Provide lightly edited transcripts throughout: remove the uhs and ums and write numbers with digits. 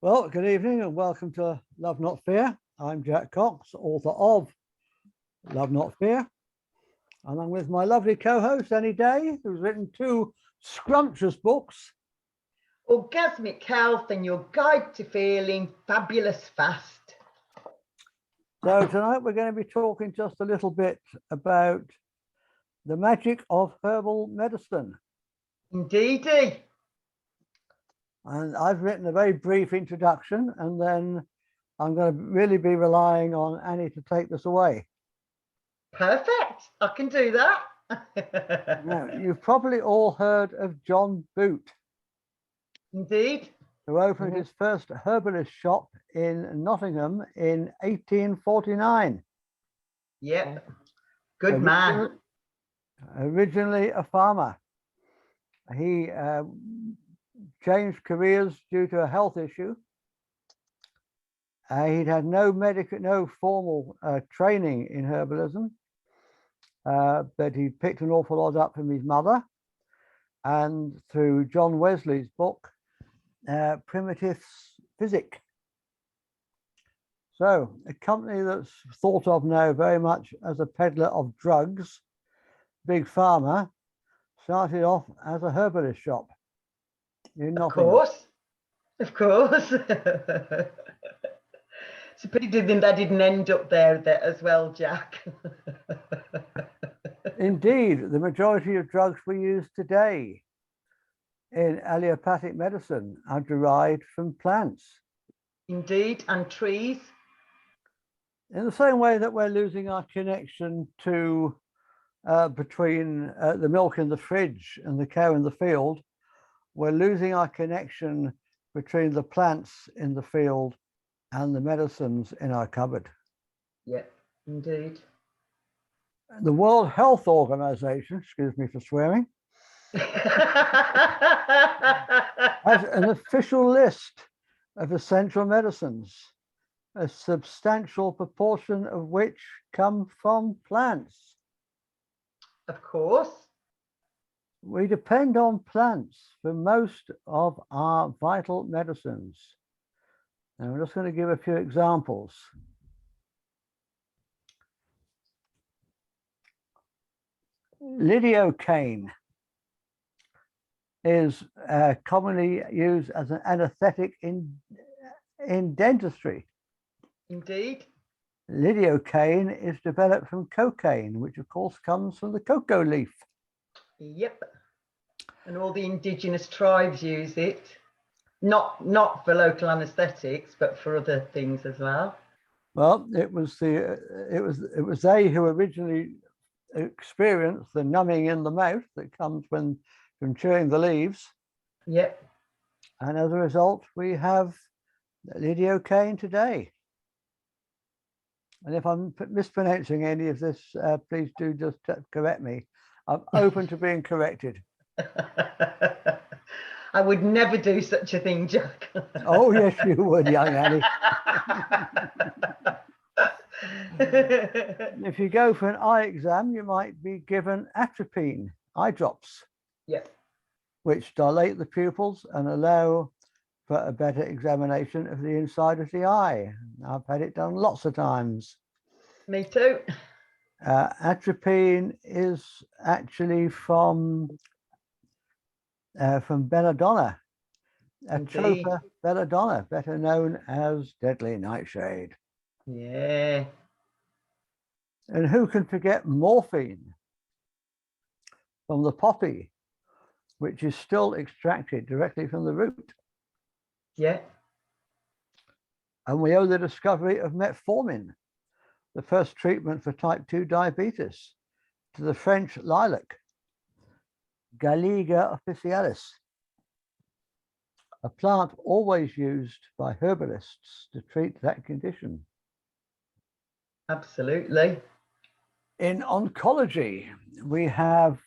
Well, good evening and welcome to Love Not Fear. I'm Jack Cox, author of Love Not Fear. And I'm with my lovely co-host, Annie Day, who's written two scrumptious books. Orgasmic Health and Your Guide to Feeling Fabulous Fast. So tonight we're going to be talking just a little bit about the magic of herbal medicine. Indeedy. And I've written a very brief introduction, and then I'm going to really be relying on Annie to take this away. Perfect. I can do that. Now, you've probably all heard of John Boot, Indeed. who opened his first herbalist shop in Nottingham in 1849. Yep. Good man. Originally a farmer. He changed careers due to a health issue. He'd had no formal training in herbalism, but he picked an awful lot up from his mother and through John Wesley's book, Primitive Physic. So a company that's thought of now very much as a peddler of drugs, Big Pharma, started off as a herbalist shop. Of course. It's a pity they didn't end up there as well, Jack. Indeed, the majority of drugs we use today in allopathic medicine are derived from plants. Indeed, and trees. In the same way that we're losing our connection to between the milk in the fridge and the cow in the field, we're losing our connection between the plants in the field and the medicines in our cupboard. Yeah, indeed. The World Health Organization, excuse me for swearing, has an official list of essential medicines, a substantial proportion of which come from plants. Of course. We depend on plants for most of our vital medicines. And I'm just going to give a few examples. Lidocaine is commonly used as an anesthetic in dentistry. Indeed. Lidocaine is developed from cocaine, which of course comes from the cocoa leaf. Yep. And all the indigenous tribes use it. Not for local anesthetics, but for other things as well. Well, it was they who originally experienced the numbing in the mouth that comes from chewing the leaves. Yep. And as a result, we have lidocaine today. And if I'm mispronouncing any of this, please do just correct me. I'm open to being corrected. I would never do such a thing, Jack. Oh, yes, you would, young Annie. If you go for an eye exam, you might be given atropine eye drops, yes, which dilate the pupils and allow for a better examination of the inside of the eye. I've had it done lots of times. Me too. Atropine is actually from belladonna, Atropa belladonna, better known as deadly nightshade. Yeah. And who can forget morphine from the poppy, which is still extracted directly from the root? Yeah. And we owe the discovery of metformin, the first treatment for type 2 diabetes, to the French lilac, Galliga officinalis, a plant always used by herbalists to treat that condition. Absolutely. In oncology, we have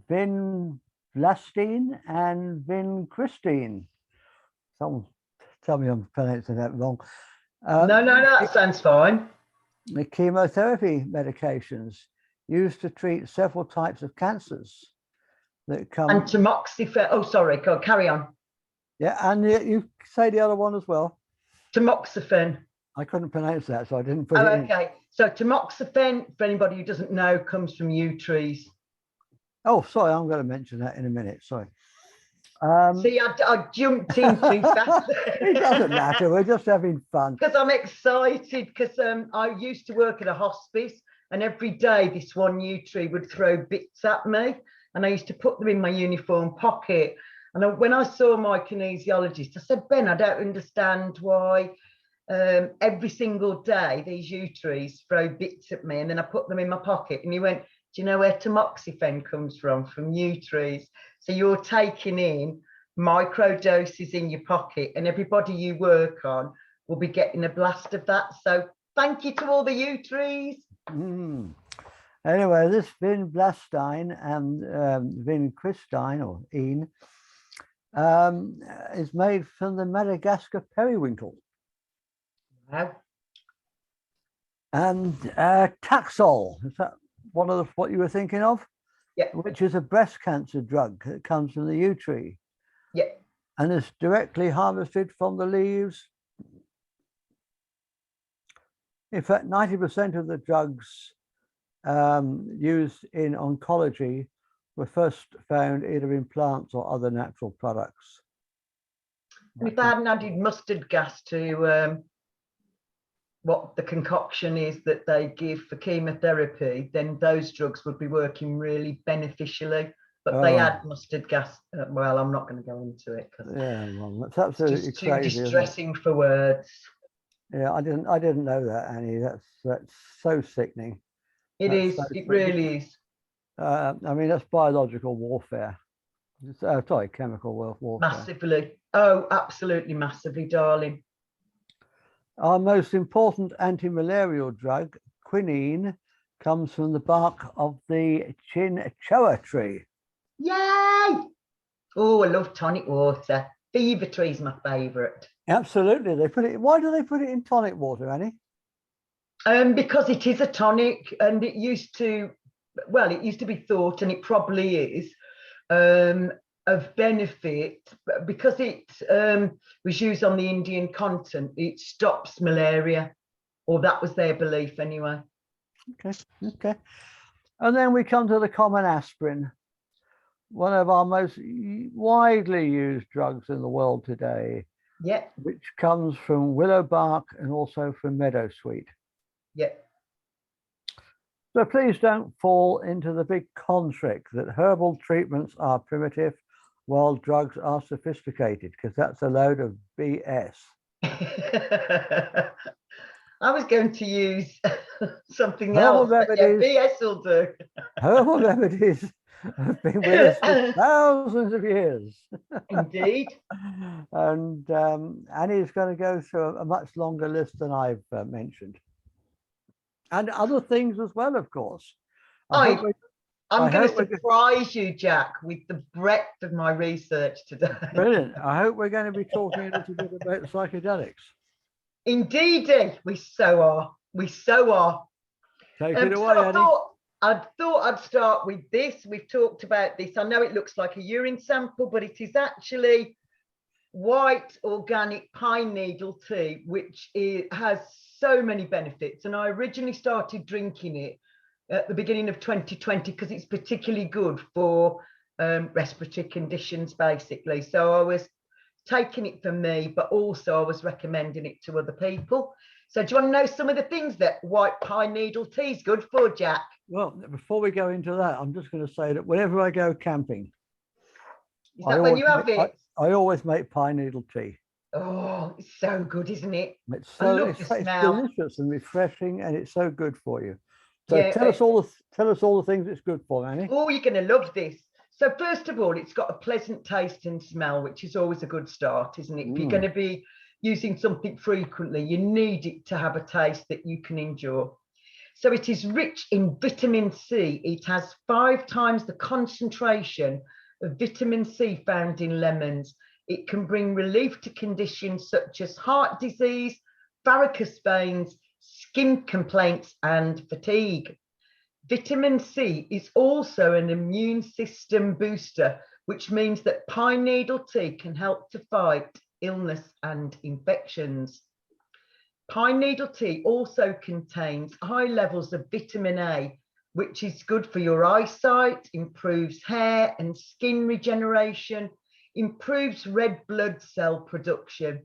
vinblastine and vincristine. Someone tell me I'm pronouncing that wrong. No, that sounds fine. The chemotherapy medications used to treat several types of cancers that come. And tamoxifen. Oh, sorry. Go carry on. Yeah, and you say the other one as well. Tamoxifen. I couldn't pronounce that, so I didn't put Oh, it in. okay. So tamoxifen, for anybody who doesn't know, comes from yew trees. Oh, sorry, I'm going to mention that in a minute. Sorry. See, I jumped in too fast. It doesn't matter. We're just having fun. Because I'm excited, because I used to work at a hospice, and every day this one yew tree would throw bits at me, and I used to put them in my uniform pocket. And when I saw my kinesiologist, I said, Ben, I don't understand why every single day these yew trees throw bits at me, and then I put them in my pocket. And he went, do you know where tamoxifen comes from yew trees? So you're taking in micro doses in your pocket, and everybody you work on will be getting a blast of that. So thank you to all the yew trees. Anyway, this Vin Blastine and Vin Christine, or Ian, is made from the Madagascar periwinkle. Wow. And Taxol, is that one of what you were thinking of? Yeah. Which is a breast cancer drug that comes from the yew tree. Yeah. And is directly harvested from the leaves. In fact, 90% of the drugs used in oncology were first found either in plants or other natural products. And if I hadn't added mustard gas to what the concoction is that they give for chemotherapy, then those drugs would be working really beneficially. But they add mustard gas. Well, I'm not going to go into it because well, that's absolutely it's crazy, too distressing for words. Yeah, I didn't know that, Annie. That's so sickening. It is. It really is. I mean, that's biological warfare. Sorry, chemical warfare. Massively. Oh, absolutely massively, darling. Our most important anti-malarial drug, quinine, comes from the bark of the chinchoa tree. Yay! Oh, I love tonic water. Fever tree is my favourite. Absolutely. Why do they put it in tonic water, Annie? Because it is a tonic, and it used to be thought, and it probably is, of benefit, because it was used on the Indian continent. It stops malaria, or that was their belief anyway. Okay. And then we come to the common aspirin, one of our most widely used drugs in the world today. Yeah. Which comes from willow bark and also from meadowsweet. Yeah. So please don't fall into the big con trick that herbal treatments are primitive while drugs are sophisticated, because that's a load of BS. I was going to use something Herbal else. Remedies, yeah, BS will do. Herbal remedies have been with us for thousands of years. Indeed. And Annie's going to go through a much longer list than I've mentioned. And other things as well, of course. I'm going to surprise you, Jack, with the breadth of my research today. Brilliant. I hope we're going to be talking a little bit about psychedelics. Indeedy, we so are. We so are. Take it away, so Annie. I thought I'd start with this. We've talked about this. I know it looks like a urine sample, but it is actually white organic pine needle tea, which has so many benefits. And I originally started drinking it at the beginning of 2020 because it's particularly good for respiratory conditions, basically. So I was taking it for me, but also I was recommending it to other people. So do you want to know some of the things that white pine needle tea is good for, Jack? Well, before we go into that, I'm just going to say that whenever I go camping, is that when you have it? I always make pine needle tea. Oh, it's so good, isn't it? It's delicious and refreshing, and it's so good for you. So yeah, tell us all the things it's good for, Annie. Oh, you're going to love this. So first of all, it's got a pleasant taste and smell, which is always a good start, isn't it? If you're going to be using something frequently, you need it to have a taste that you can enjoy. So it is rich in vitamin C. It has 5 times the concentration of vitamin C found in lemons. It can bring relief to conditions such as heart disease, varicose veins, skin complaints, and fatigue. Vitamin C is also an immune system booster, which means that pine needle tea can help to fight illness and infections. Pine needle tea also contains high levels of vitamin A, which is good for your eyesight, improves hair and skin regeneration, improves red blood cell production.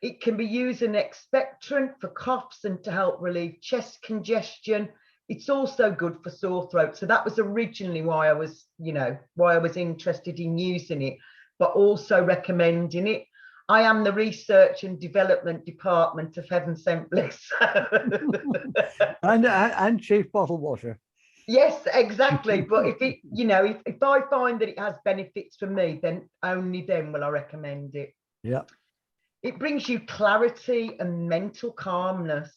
It can be used as an expectorant for coughs and to help relieve chest congestion. It's also good for sore throat. So that was originally why I was, why I was interested in using it, but also recommending it. I am the research and development department of Heaven Sent Bliss. and chief bottle washer. Yes, exactly. But if it, if I find that it has benefits for me, then only then will I recommend it. Yeah. It brings you clarity and mental calmness.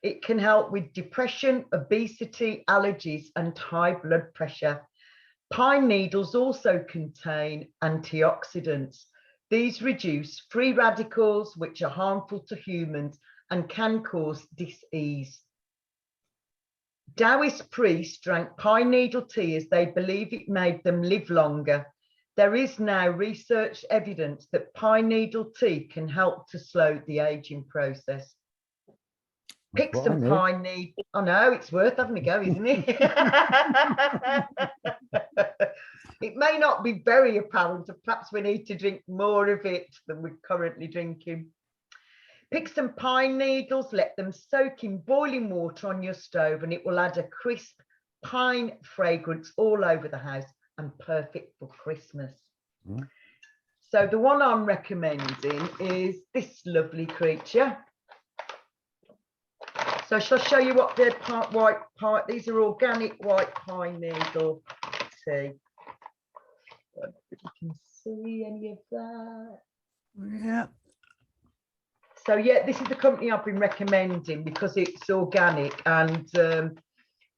It can help with depression, obesity, allergies, and high blood pressure. Pine needles also contain antioxidants. These reduce free radicals, which are harmful to humans and can cause dis-ease. Taoist priests drank pine needle tea as they believe it made them live longer. There is now research evidence that pine needle tea can help to slow the aging process. Pick some pine needle. I know, it's worth having a go, isn't it? It may not be very apparent, and perhaps we need to drink more of it than we're currently drinking. Pick some pine needles, let them soak in boiling water on your stove, and it will add a crisp pine fragrance all over the house and perfect for Christmas. Mm. So the one I'm recommending is this lovely creature. So shall I show you what they're white pine? These are organic white pine needle tea. I don't know if you can see any of that. Yeah. So yeah, this is the company I've been recommending because it's organic and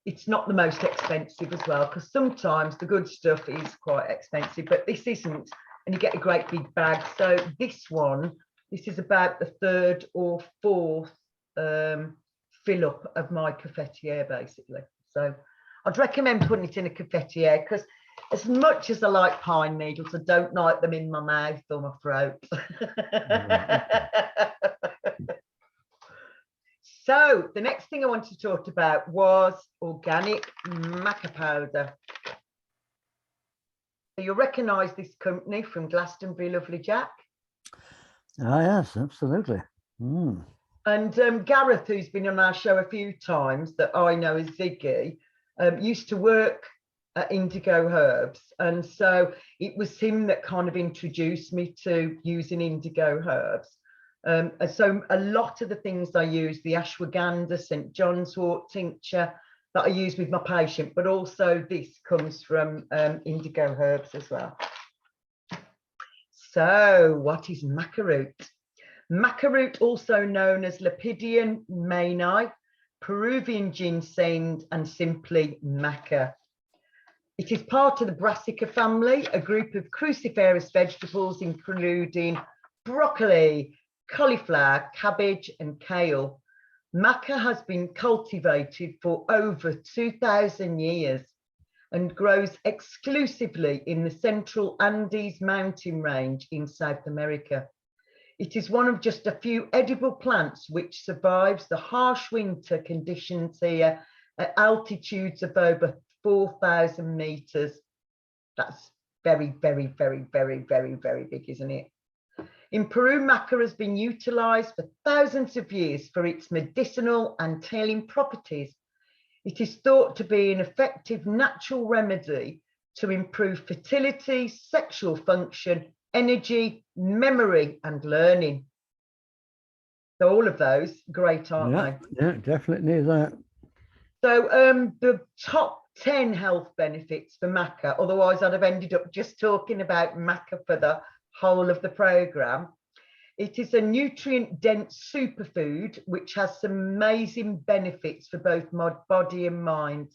it's not the most expensive as well, because sometimes the good stuff is quite expensive, but this isn't, and you get a great big bag. So this is about the third or fourth fill up of my cafetiere basically. So I'd recommend putting it in a cafetiere, because as much as I like pine needles, I don't like them in my mouth or my throat. So the next thing I wanted to talk about was organic maca powder. So you'll recognise this company from Glastonbury, lovely Jack. Ah, yes, absolutely. Mm. And Gareth, who's been on our show a few times, that I know as Ziggy, used to work at Indigo Herbs, and so it was him that kind of introduced me to using Indigo Herbs. And so a lot of the things I use, the ashwagandha, St. John's wort tincture that I use with my patient, but also this comes from Indigo Herbs as well. So what is maca root? Maca root, also known as Lepidium mayni, Peruvian ginseng, and simply maca. It is part of the Brassica family, a group of cruciferous vegetables including broccoli, cauliflower, cabbage, and kale. Maca has been cultivated for over 2,000 years and grows exclusively in the central Andes mountain range in South America. It is one of just a few edible plants which survives the harsh winter conditions here at altitudes of over 4,000 meters. That's very, very, very, very, very, very big, isn't it? In Peru, maca has been utilized for thousands of years for its medicinal and healing properties. It is thought to be an effective natural remedy to improve fertility, sexual function, energy, memory, and learning. So all of those, great, aren't they? Yeah, definitely need that. So the top 10 health benefits for maca, otherwise I'd have ended up just talking about maca for the whole of the program. It is a nutrient-dense superfood which has some amazing benefits for both my body and mind.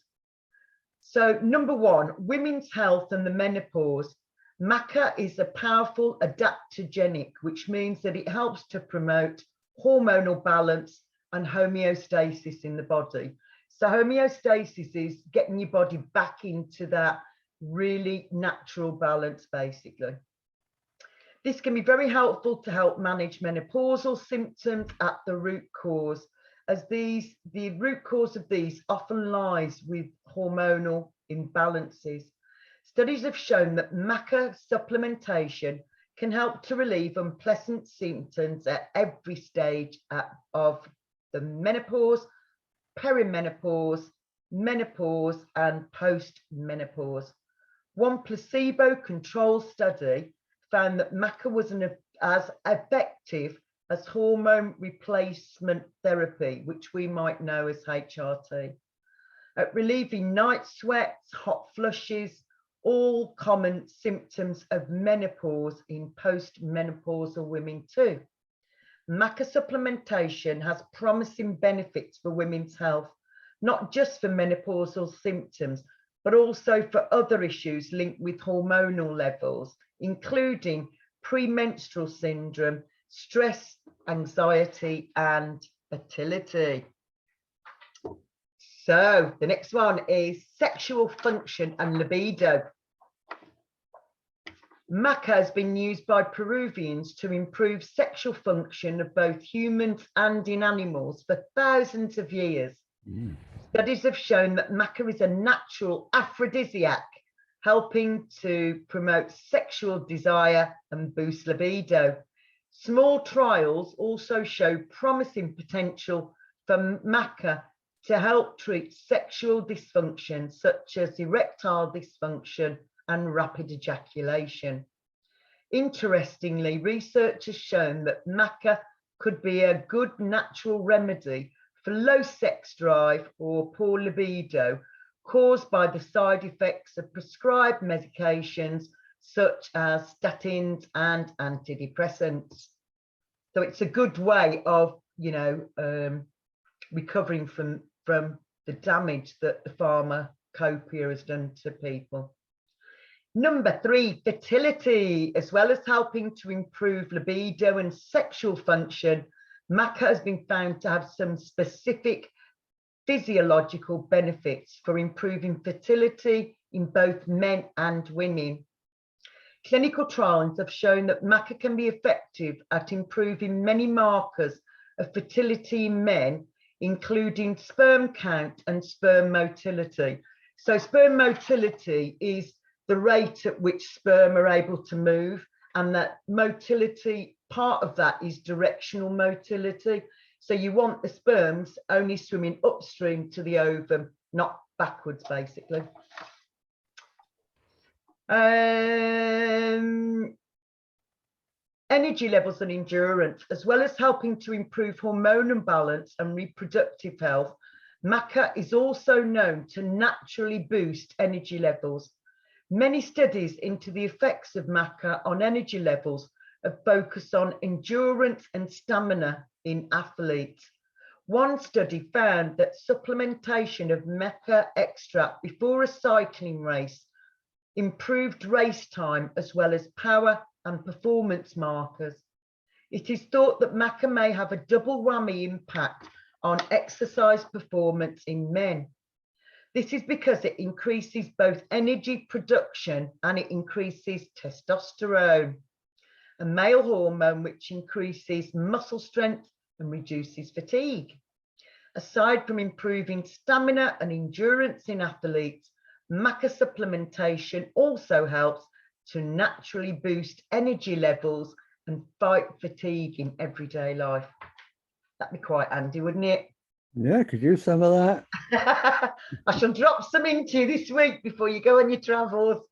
So number one, women's health and the menopause. Maca is a powerful adaptogenic, which means that it helps to promote hormonal balance and homeostasis in the body. So homeostasis is getting your body back into that really natural balance, basically. This can be very helpful to help manage menopausal symptoms at the root cause, as the root cause of these often lies with hormonal imbalances. Studies have shown that maca supplementation can help to relieve unpleasant symptoms at every stage of the menopause, perimenopause, menopause, and post-menopause. One placebo-controlled study found that maca was as effective as hormone replacement therapy, which we might know as HRT, at relieving night sweats, hot flushes, all common symptoms of menopause in post-menopausal women too. Maca supplementation has promising benefits for women's health, not just for menopausal symptoms, but also for other issues linked with hormonal levels, including premenstrual syndrome, stress, anxiety, and fertility. So the next one is sexual function and libido. Maca has been used by Peruvians to improve sexual function of both humans and in animals for thousands of years. Studies have shown that maca is a natural aphrodisiac, helping to promote sexual desire and boost libido. Small trials also show promising potential for maca to help treat sexual dysfunction such as erectile dysfunction and rapid ejaculation. Interestingly, research has shown that maca could be a good natural remedy for low sex drive or poor libido caused by the side effects of prescribed medications such as statins and antidepressants. So it's a good way of, recovering from the damage that the pharmacopoeia has done to people. Number 3, fertility. As well as helping to improve libido and sexual function, maca has been found to have some specific physiological benefits for improving fertility in both men and women. Clinical trials have shown that maca can be effective at improving many markers of fertility in men, including sperm count and sperm motility. So sperm motility is the rate at which sperm are able to move, and that motility, part of that is directional motility. So you want the sperms only swimming upstream to the ovum, not backwards, basically. Energy levels and endurance, as well as helping to improve hormonal balance and reproductive health, maca is also known to naturally boost energy levels. Many studies into the effects of maca on energy levels have focused on endurance and stamina in athletes. One study found that supplementation of maca extract before a cycling race improved race time as well as power and performance markers. It is thought that maca may have a double whammy impact on exercise performance in men. This is because it increases both energy production and it increases testosterone, a male hormone which increases muscle strength and reduces fatigue. Aside from improving stamina and endurance in athletes, maca supplementation also helps to naturally boost energy levels and fight fatigue in everyday life. That'd be quite handy, wouldn't it? Yeah, could use some of that. I shall drop some into you this week before you go on your travels.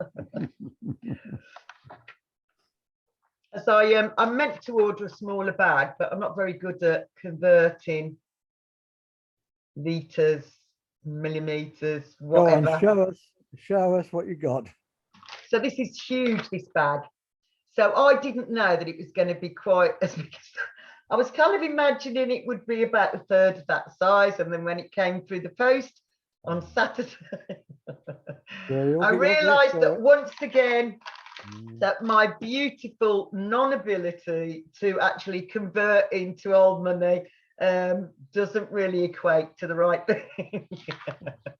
As I'm meant to order a smaller bag, but I'm not very good at converting litres, millimetres, whatever. Go on, show us what you got. So this is huge, this bag. So I didn't know that it was going to be quite as big as I was kind of imagining it would be about a third of that size. And then when it came through the post on Saturday, I realised that once again, that my beautiful non-ability to actually convert into old money doesn't really equate to the right thing.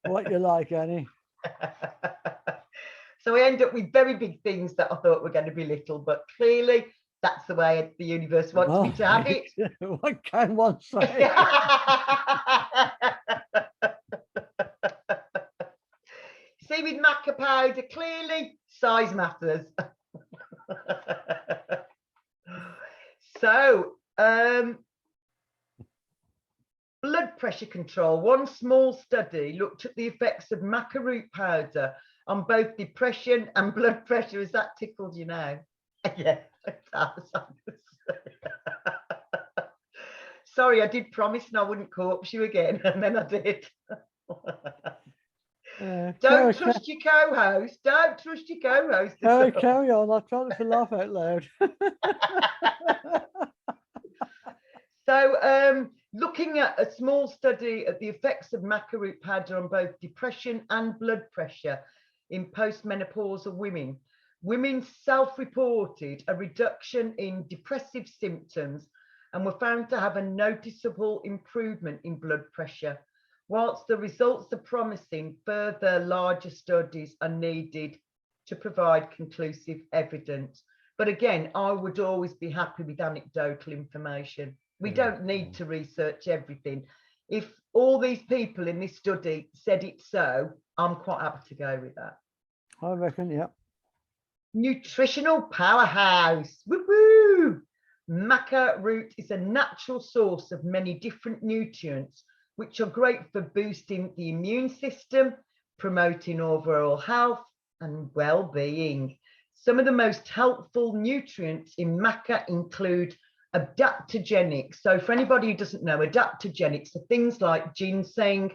What you like, Annie? So I end up with very big things that I thought were going to be little, but clearly that's the way the universe wants me to have it. What can one say? See, with maca powder, clearly size matters. So, blood pressure control. One small study looked at the effects of maca root powder on both depression and blood pressure. Is that tickled you now? Yeah. Sorry, I did promise and I wouldn't corpse you again, and then I did. Don't trust your co-host. Don't trust your co-host. Carry on. I'll try to laugh out loud. So, looking at a small study at the effects of maca root powder on both depression and blood pressure in postmenopausal women, women self-reported a reduction in depressive symptoms and were found to have a noticeable improvement in blood pressure. Whilst the results are promising, further larger studies are needed to provide conclusive evidence. But again, I would always be happy with anecdotal information. We don't need to research everything. If all these people in this study said it so, I'm quite happy to go with that. I reckon, yeah. Nutritional powerhouse. Woo-hoo! Maca root is a natural source of many different nutrients, which are great for boosting the immune system, promoting overall health and well-being. Some of the most helpful nutrients in maca include adaptogenics. So for anybody who doesn't know, adaptogenics are things like ginseng.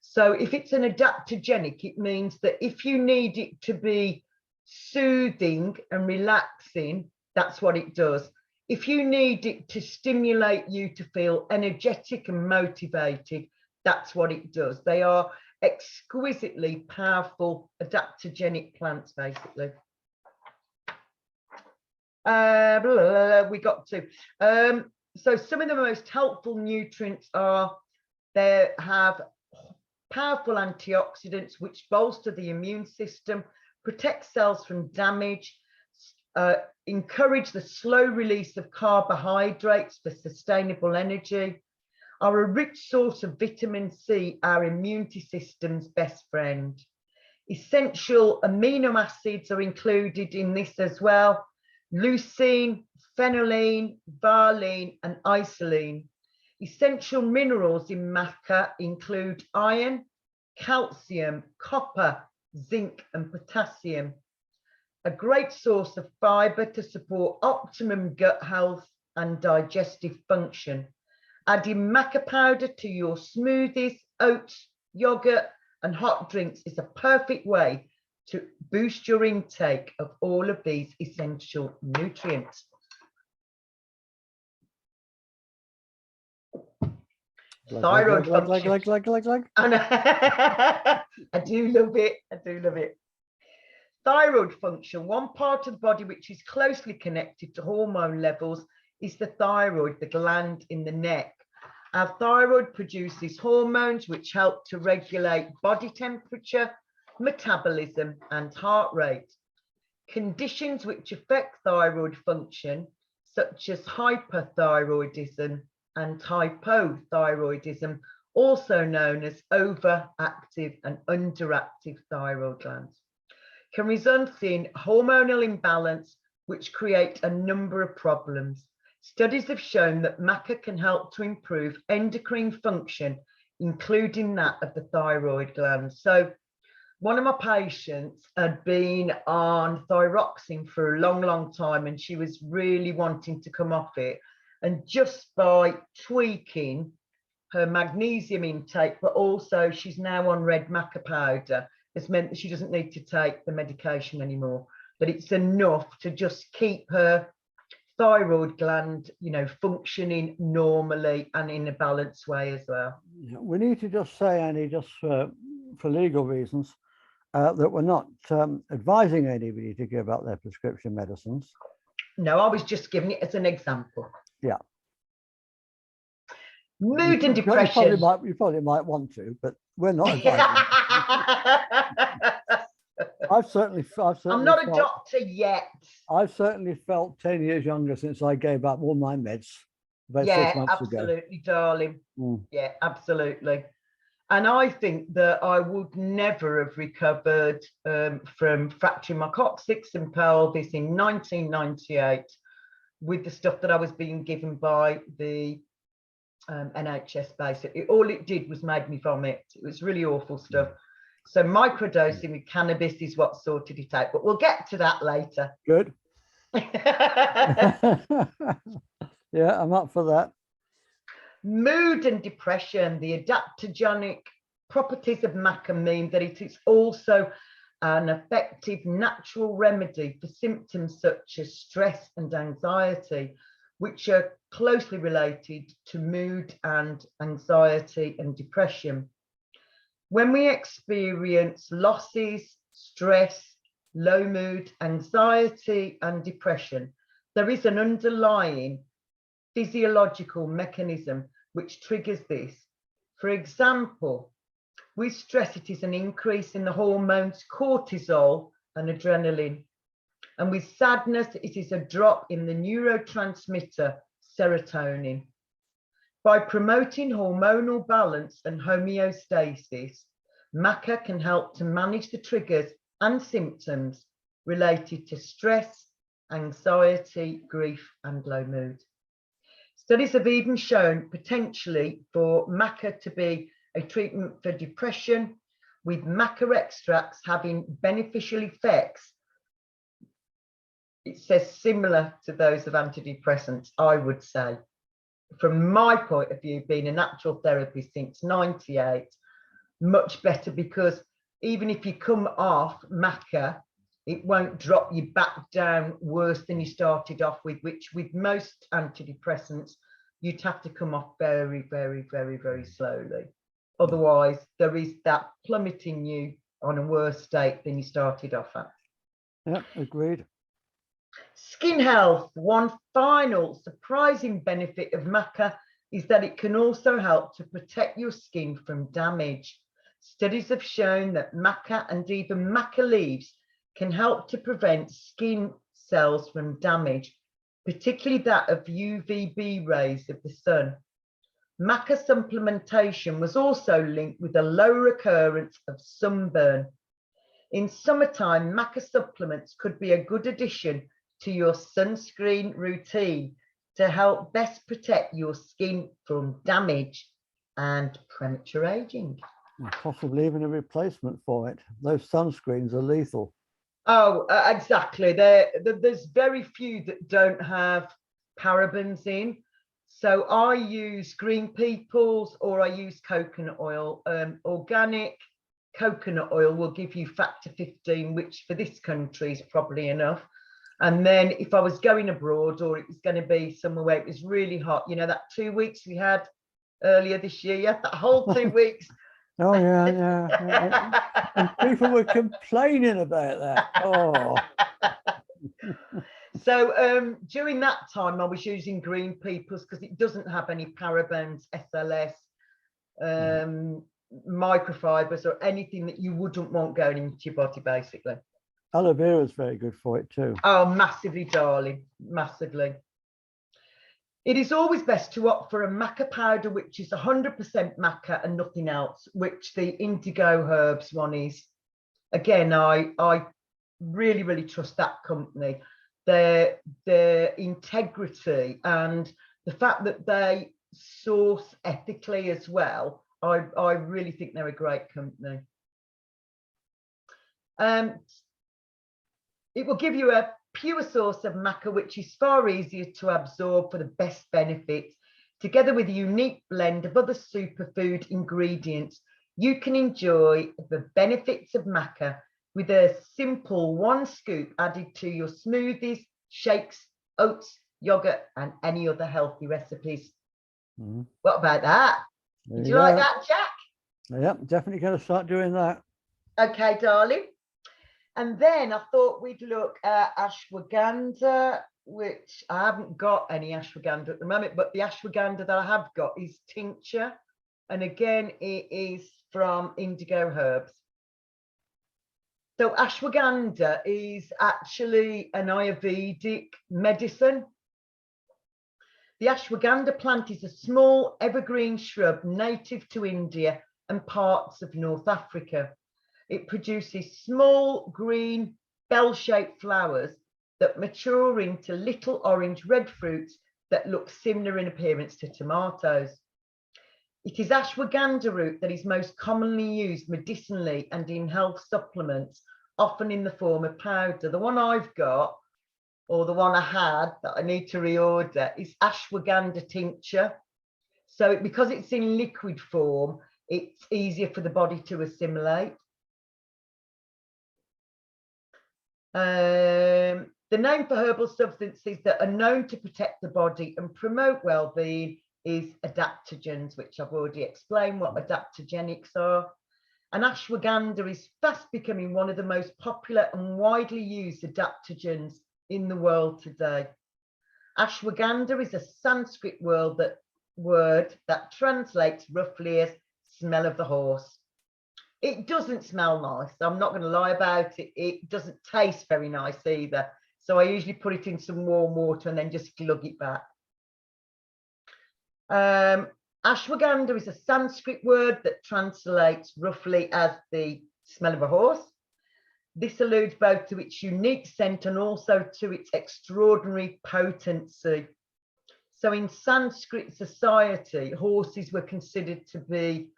So if it's an adaptogenic, it means that if you need it to be soothing and relaxing, that's what it does. If you need it to stimulate you to feel energetic and motivated, that's what it does. They are exquisitely powerful adaptogenic plants, basically. We got to. So some of the most helpful nutrients are, they have powerful antioxidants which bolster the immune system, protect cells from damage, encourage the slow release of carbohydrates for sustainable energy, are a rich source of vitamin C, our immune system's best friend. Essential amino acids are included in this as well: leucine, phenylene, valine, and isolene. Essential minerals in maca include iron, calcium, copper, zinc, and potassium. A great source of fiber to support optimum gut health and digestive function. Adding maca powder to your smoothies, oats, yogurt, and hot drinks is a perfect way to boost your intake of all of these essential nutrients. Thyroid function. I do love it. I do love it. Thyroid function. One part of the body which is closely connected to hormone levels is the thyroid, the gland in the neck. Our thyroid produces hormones which help to regulate body temperature, metabolism, and heart rate. Conditions which affect thyroid function, such as hyperthyroidism and hypothyroidism, also known as overactive and underactive thyroid glands, can result in hormonal imbalance, which create a number of problems. Studies have shown that maca can help to improve endocrine function, including that of the thyroid gland. So one of my patients had been on thyroxine for a long, long time, and she was really wanting to come off it. And just by tweaking her magnesium intake, but also she's now on red maca powder, it's meant that she doesn't need to take the medication anymore. But it's enough to just keep her thyroid gland, you know, functioning normally and in a balanced way as well. We need to just say, Annie, just for legal reasons, that we're not advising anybody to give up their prescription medicines. No, I was just giving it as an example. Yeah. Mood and depression. You probably might want to, but we're not advising. I'm not a doctor yet. I've certainly felt 10 years younger since I gave up all my meds about 6 months ago. Absolutely, darling. Yeah, absolutely. And I think that I would never have recovered from fracturing my coccyx and pelvis in 1998 with the stuff that I was being given by the NHS. Basically, all it did was made me vomit. It was really awful stuff. So microdosing with cannabis is what sorted it out, but we'll get to that later. Good. Yeah, I'm up for that. Mood and depression, the adaptogenic properties of maca mean that it is also an effective natural remedy for symptoms such as stress and anxiety, which are closely related to mood and anxiety and depression. When we experience losses, stress, low mood, anxiety, and depression, there is an underlying physiological mechanism which triggers this. For example, with stress, it is an increase in the hormones cortisol and adrenaline. And with sadness, it is a drop in the neurotransmitter serotonin. By promoting hormonal balance and homeostasis, maca can help to manage the triggers and symptoms related to stress, anxiety, grief, and low mood. Studies have even shown potentially for maca to be a treatment for depression, with maca extracts having beneficial effects. It says similar to those of antidepressants, I would say. From my point of view, being a natural therapist since 98, much better, because even if you come off maca, it won't drop you back down worse than you started off with, which with most antidepressants, you'd have to come off very, very, very, very slowly. Otherwise, there is that plummeting you on a worse state than you started off at. Yeah, agreed. Skin health. One final surprising benefit of maca is that it can also help to protect your skin from damage. Studies have shown that maca and even maca leaves can help to prevent skin cells from damage, particularly that of UVB rays of the sun. Maca supplementation was also linked with a lower occurrence of sunburn. In summertime, maca supplements could be a good addition to your sunscreen routine to help best protect your skin from damage and premature aging. And possibly even a replacement for it. Those sunscreens are lethal. Oh, exactly. There's very few that don't have parabens in. So I use Green People's or I use coconut oil. Organic coconut oil will give you factor 15, which for this country is probably enough. And then if I was going abroad or it was going to be somewhere where it was really hot, you know, that 2 weeks we had earlier this year, yeah, that whole 2 weeks. Oh, yeah. And people were complaining about that. Oh. So during that time, I was using Green People's because it doesn't have any parabens, SLS, microfibers or anything that you wouldn't want going into your body, basically. Aloe vera is very good for it too. Oh, massively, darling, massively. It is always best to opt for a maca powder, which is 100% maca and nothing else, which the Indigo Herbs one is. Again, I really, really trust that company. Their integrity and the fact that they source ethically as well, I really think they're a great company. It will give you a pure source of maca, which is far easier to absorb for the best benefits. Together with a unique blend of other superfood ingredients, you can enjoy the benefits of maca with a simple 1 scoop added to your smoothies, shakes, oats, yogurt, and any other healthy recipes. What about that? Did you like that, Jack? Yep, definitely going to start doing that. Okay, darling. And then I thought we'd look at ashwagandha, which I haven't got any ashwagandha at the moment, but the ashwagandha that I have got is tincture. And again, it is from Indigo Herbs. So ashwagandha is actually an Ayurvedic medicine. The ashwagandha plant is a small evergreen shrub native to India and parts of North Africa. It produces small green bell-shaped flowers that mature into little orange-red fruits that look similar in appearance to tomatoes. It is ashwagandha root that is most commonly used medicinally and in health supplements, often in the form of powder. The one I've got, or the one I had that I need to reorder, is ashwagandha tincture. So because it's in liquid form, it's easier for the body to assimilate. The name for herbal substances that are known to protect the body and promote well-being is adaptogens, which I've already explained what adaptogenics are. And ashwagandha is fast becoming one of the most popular and widely used adaptogens in the world today. Ashwagandha is a Sanskrit word that translates roughly as smell of the horse. It doesn't smell nice. I'm not going to lie about it. It doesn't taste very nice either. So I usually put it in some warm water and then just glug it back. Ashwagandha is a Sanskrit word that translates roughly as the smell of a horse. This alludes both to its unique scent and also to its extraordinary potency. So in Sanskrit society, horses were considered to be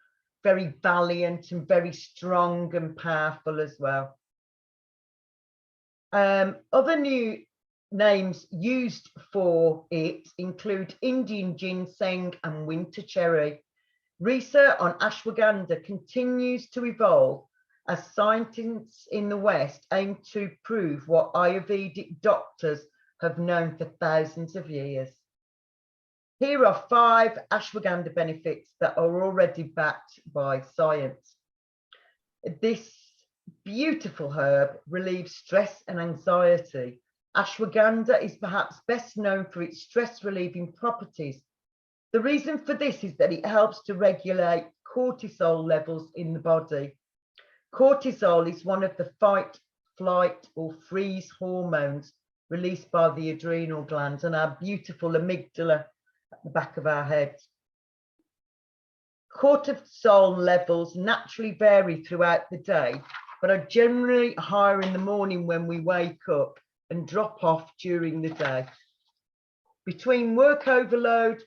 very valiant and very strong and powerful as well. Other new names used for it include Indian ginseng and winter cherry. Research on ashwagandha continues to evolve as scientists in the West aim to prove what Ayurvedic doctors have known for thousands of years. Here are 5 ashwagandha benefits that are already backed by science. This beautiful herb relieves stress and anxiety. Ashwagandha is perhaps best known for its stress-relieving properties. The reason for this is that it helps to regulate cortisol levels in the body. Cortisol is one of the fight, flight, or freeze hormones released by the adrenal glands and our beautiful amygdala at the back of our heads. Cortisol levels naturally vary throughout the day, but are generally higher in the morning when we wake up and drop off during the day. Between work overload,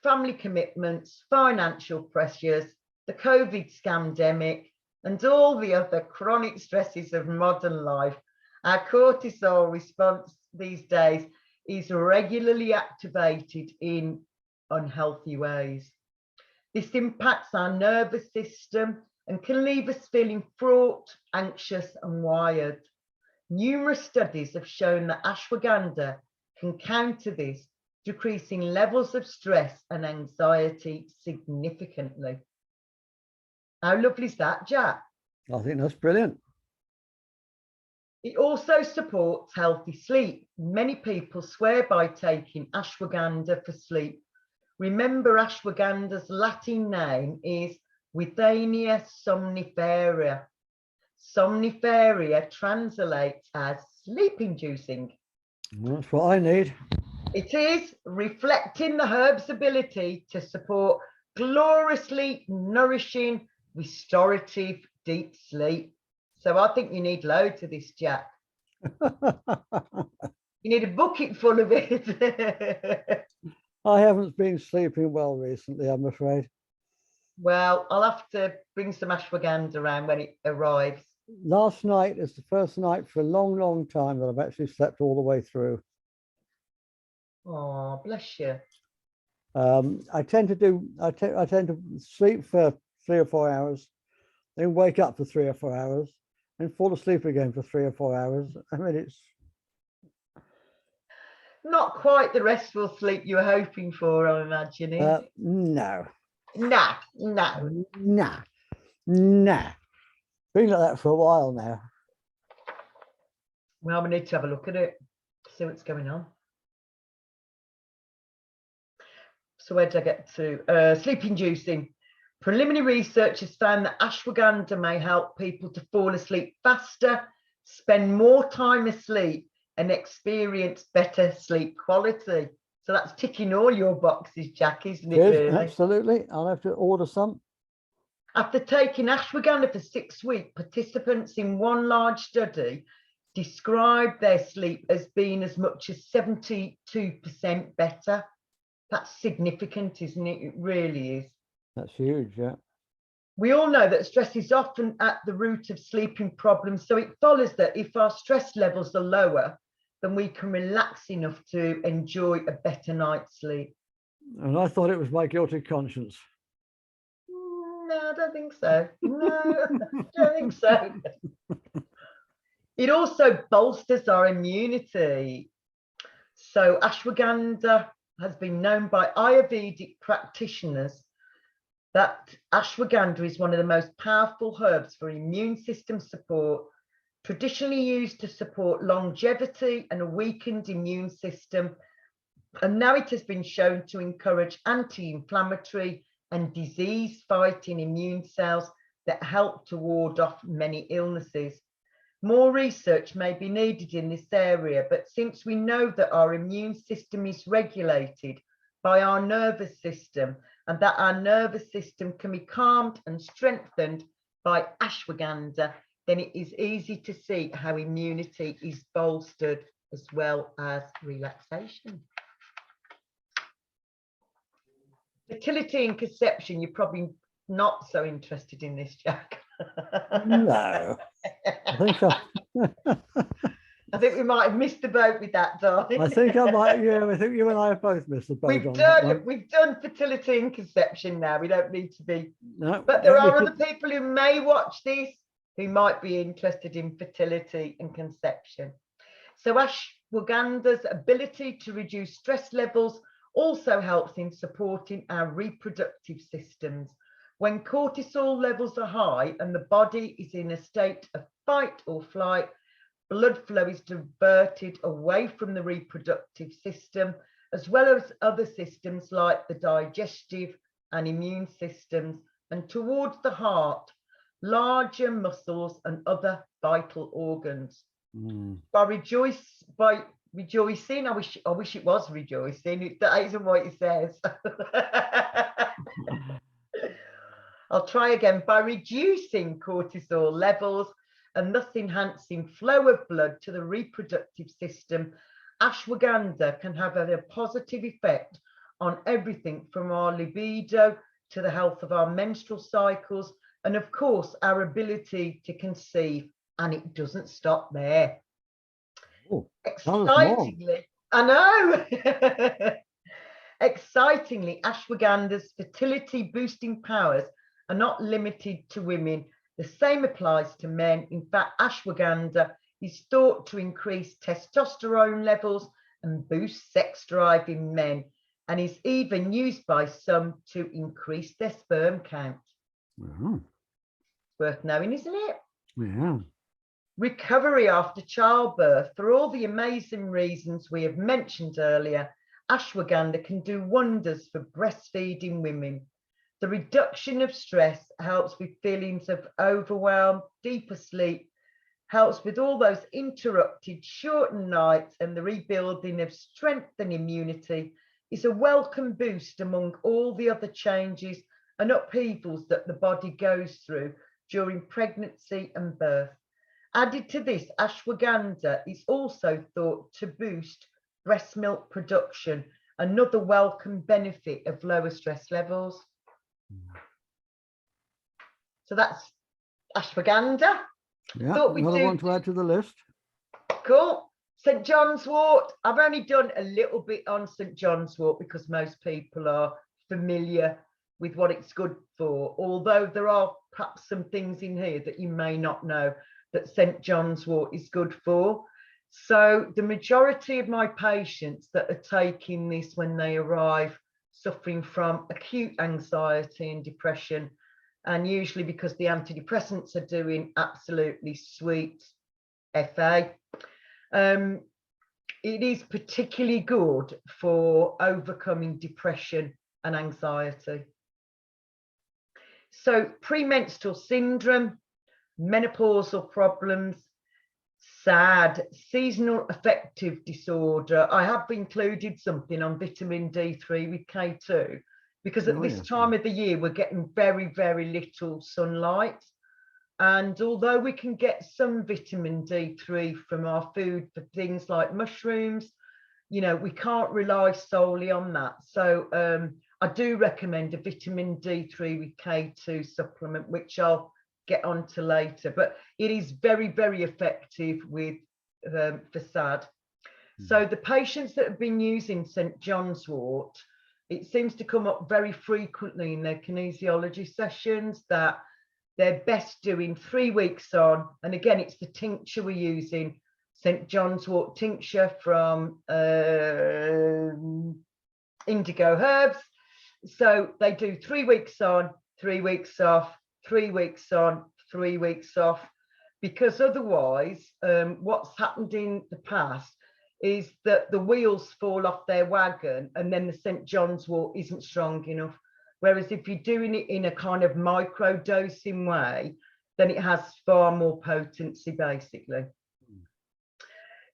family commitments, financial pressures, the COVID scamdemic, and all the other chronic stresses of modern life, our cortisol response these days is regularly activated in unhealthy ways. This impacts our nervous system and can leave us feeling fraught, anxious, and wired. Numerous studies have shown that ashwagandha can counter this, decreasing levels of stress and anxiety significantly. How lovely is that, Jack? I think that's brilliant. It also supports healthy sleep. Many people swear by taking ashwagandha for sleep. Remember, ashwagandha's Latin name is Withania somnifera. Somniferia translates as sleep-inducing. That's what I need. It is, reflecting the herb's ability to support gloriously nourishing, restorative deep sleep. So I think you need loads of this, Jack. You need a bucket full of it. I haven't been sleeping well recently, I'm afraid. Well, I'll have to bring some ashwagandha around when it arrives. Last night is the first night for a long, long time that I've actually slept all the way through. Oh, bless you. I tend to sleep for 3 or 4 hours, then wake up for 3 or 4 hours, and fall asleep again for 3 or 4 hours. I mean, it's not quite the restful sleep you were hoping for, I'm imagining. No. Nah. Been like that for a while now. Well, we need to have a look at it, see what's going on. So where did I get to? Sleep inducing. Preliminary research has found that ashwagandha may help people to fall asleep faster, spend more time asleep, and experience better sleep quality. So that's ticking all your boxes, Jack, isn't it, really? Absolutely. I'll have to order some. After taking ashwagandha for 6 weeks, participants in one large study described their sleep as being as much as 72% better. That's significant, isn't it? It really is. That's huge, yeah. We all know that stress is often at the root of sleeping problems, so it follows that if our stress levels are lower, then we can relax enough to enjoy a better night's sleep. And I thought it was my guilty conscience. No, I don't think so. No, I don't think so. It also bolsters our immunity. So ashwagandha has been known by Ayurvedic practitioners that ashwagandha is one of the most powerful herbs for immune system support, traditionally used to support longevity and a weakened immune system. And now it has been shown to encourage anti-inflammatory and disease-fighting immune cells that help to ward off many illnesses. More research may be needed in this area, but since we know that our immune system is regulated by our nervous system and that our nervous system can be calmed and strengthened by ashwagandha, then it is easy to see how immunity is bolstered as well as relaxation. Fertility and conception, you're probably not so interested in this, Jack. No, I think I think we might have missed the boat with that, darling. I think I might. Yeah, I think you and I have both missed the boat on that one. We've done fertility and conception now. We don't need to be. No, But there are other people who may watch this who might be interested in fertility and conception. So ashwagandha's ability to reduce stress levels also helps in supporting our reproductive systems. When cortisol levels are high and the body is in a state of fight or flight, blood flow is diverted away from the reproductive system, as well as other systems like the digestive and immune systems, and towards the heart, larger muscles and other vital organs. By rejoicing, I wish it was rejoicing. That isn't what it says. I'll try again. By reducing cortisol levels and thus enhancing flow of blood to the reproductive system, ashwagandha can have a positive effect on everything from our libido to the health of our menstrual cycles, and of course our ability to conceive. And it doesn't stop there. Oh, excitingly, I know. Excitingly, ashwagandha's fertility boosting powers are not limited to women. The same applies to men. In fact, ashwagandha is thought to increase testosterone levels and boost sex drive in men, and is even used by some to increase their sperm count. It's worth knowing, isn't it? Yeah. Recovery after childbirth. For all the amazing reasons we have mentioned earlier, ashwagandha can do wonders for breastfeeding women. The reduction of stress helps with feelings of overwhelm, deeper sleep, helps with all those interrupted shortened nights, and the rebuilding of strength and immunity is a welcome boost among all the other changes and upheavals that the body goes through during pregnancy and birth. Added to this, ashwagandha is also thought to boost breast milk production, another welcome benefit of lower stress levels. So that's ashwagandha. Yeah, another one to add to the list. Cool. St. John's wort. I've only done a little bit on St. John's wort because most people are familiar with what it's good for, although there are perhaps some things in here that you may not know that St. John's wort is good for. So the majority of my patients that are taking this when they arrive suffering from acute anxiety and depression, and usually because the antidepressants are doing absolutely sweet FA, it is particularly good for overcoming depression and anxiety. So premenstrual syndrome, menopausal problems, SAD, seasonal affective disorder. I have included something on vitamin D3 with K2 because at this time of the year we're getting very, very little sunlight. And although we can get some vitamin D3 from our food for things like mushrooms, you know, we can't rely solely on that. So I do recommend a vitamin D3 with K2 supplement, which I'll get onto later, but it is very, very effective with for SAD. So the patients that have been using St. John's wort, it seems to come up very frequently in their kinesiology sessions that they're best doing 3 weeks on. And again, it's the tincture we're using, St. John's wort tincture from Indigo Herbs. So they do 3 weeks on, 3 weeks off, 3 weeks on, 3 weeks off, because otherwise what's happened in the past is that the wheels fall off their wagon and then the St. John's wort isn't strong enough. Whereas if you're doing it in a kind of micro dosing way, then it has far more potency, basically.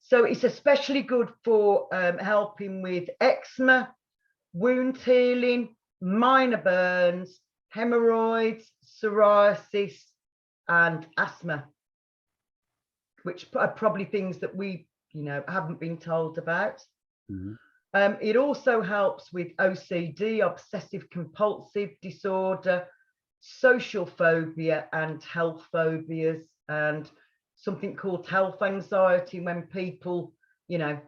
So it's especially good for helping with eczema, wound healing, minor burns, hemorrhoids, psoriasis, and asthma, which are probably things that we, you know, haven't been told about. It also helps with OCD, obsessive compulsive disorder, social phobia and health phobias, and something called health anxiety, when people, you know,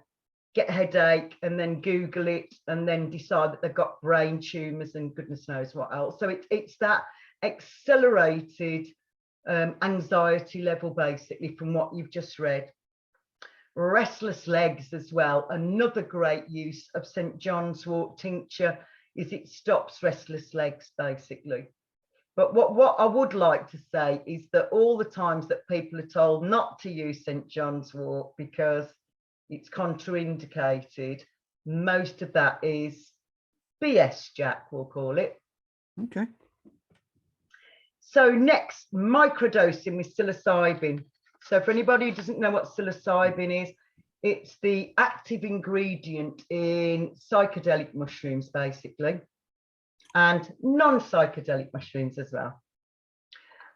get a headache and then Google it and then decide that they've got brain tumours and goodness knows what else. So it's that accelerated anxiety level, basically, from what you've just read. Restless legs as well. Another great use of St. John's wort tincture is it stops restless legs, basically. But what I would like to say is that all the times that people are told not to use St. John's wort because it's contraindicated, most of that is BS, Jack, we'll call it. Okay. So next, microdosing with psilocybin. So for anybody who doesn't know what psilocybin is, it's the active ingredient in psychedelic mushrooms, basically, and non-psychedelic mushrooms as well.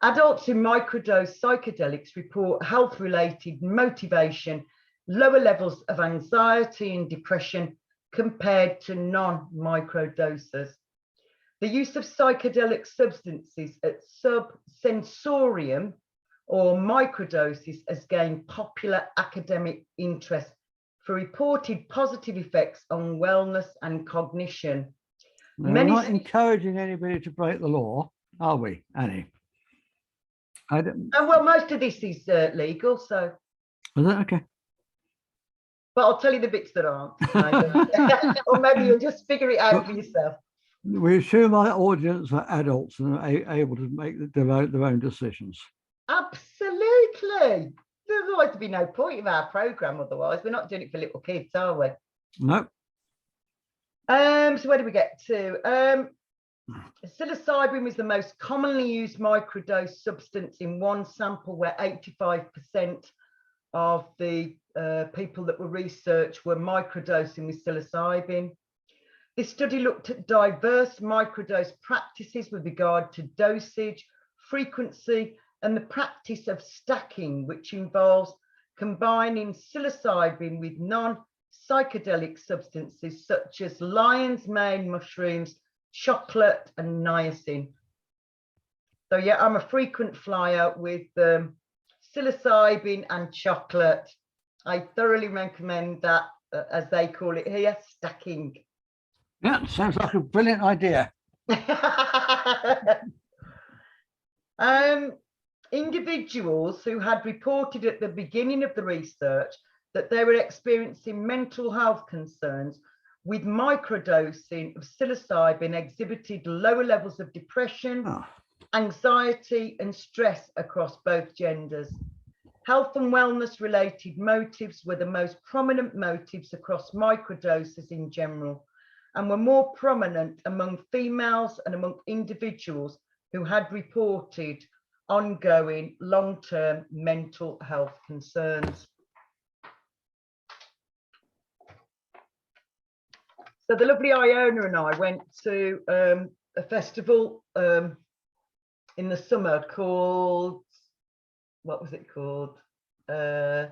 Adults who microdose psychedelics report health-related motivation, lower levels of anxiety and depression compared to non-microdosers. The use of psychedelic substances at subsensorium or microdoses has gained popular academic interest for reported positive effects on wellness and cognition. We're not encouraging anybody to break the law, are we, Annie? Well, most of this is legal, so. Is that okay? But I'll tell you the bits that aren't. Maybe. Or maybe you'll just figure it out for yourself. We assume our audience are adults and are able to make their own decisions. Absolutely. There's always to be no point of our programme otherwise. We're not doing it for little kids, are we? No. So where do we get to? Psilocybin was the most commonly used microdose substance in one sample, where 85% of the people that were researched were microdosing with psilocybin. This study looked at diverse microdose practices with regard to dosage, frequency, and the practice of stacking, which involves combining psilocybin with non-psychedelic substances such as lion's mane mushrooms, chocolate, and niacin. So yeah, I'm a frequent flyer with psilocybin and chocolate. I thoroughly recommend that, as they call it here, stacking. Yeah, sounds like a brilliant idea. Individuals who had reported at the beginning of the research that they were experiencing mental health concerns with microdosing of psilocybin exhibited lower levels of depression, anxiety, and stress across both genders. Health and wellness related motives were the most prominent motives across microdoses in general, and were more prominent among females and among individuals who had reported ongoing long-term mental health concerns. So the lovely Iona and I went to a festival in the summer called, what was it called? I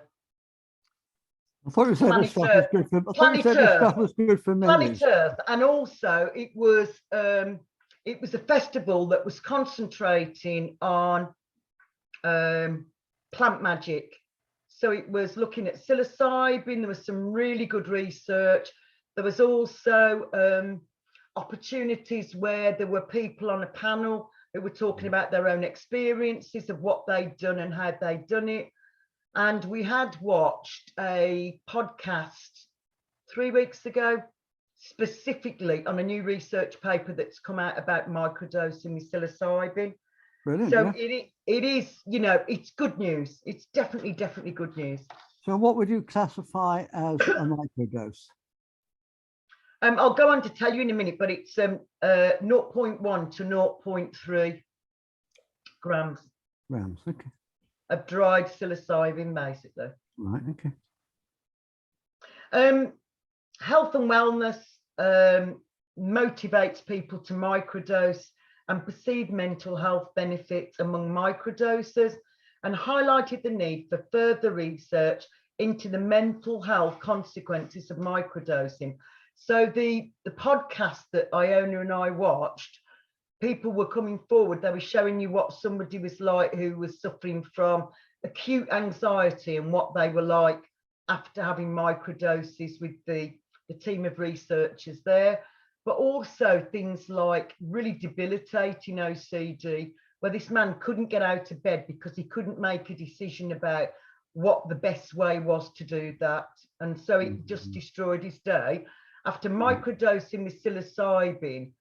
thought you said this stuff was good for. I thought you said this stuff was good for memories. Planet Earth, and also it was a festival that was concentrating on plant magic. So it was looking at psilocybin. There was some really good research. There was also opportunities where there were people on a panel who were talking about their own experiences of what they'd done and how they'd done it. And we had watched a podcast 3 weeks ago, specifically on a new research paper that's come out about microdosing with psilocybin. Brilliant. So yeah. it is, you know, it's good news. It's definitely good news. So what would you classify as a microdose? I'll go on to tell you in a minute, but it's 0.1 to 0.3 grams. Grams, okay. Of dried psilocybin, basically. Right, okay. Health and wellness motivates people to microdose and perceive mental health benefits among microdosers, and highlighted the need for further research into the mental health consequences of microdosing. So the podcast that Iona and I watched, people were coming forward, they were showing you what somebody was like who was suffering from acute anxiety and what they were like after having microdoses with the team of researchers there, but also things like really debilitating OCD, where this man couldn't get out of bed because he couldn't make a decision about what the best way was to do that. And so it just destroyed his day. After microdosing with psilocybin,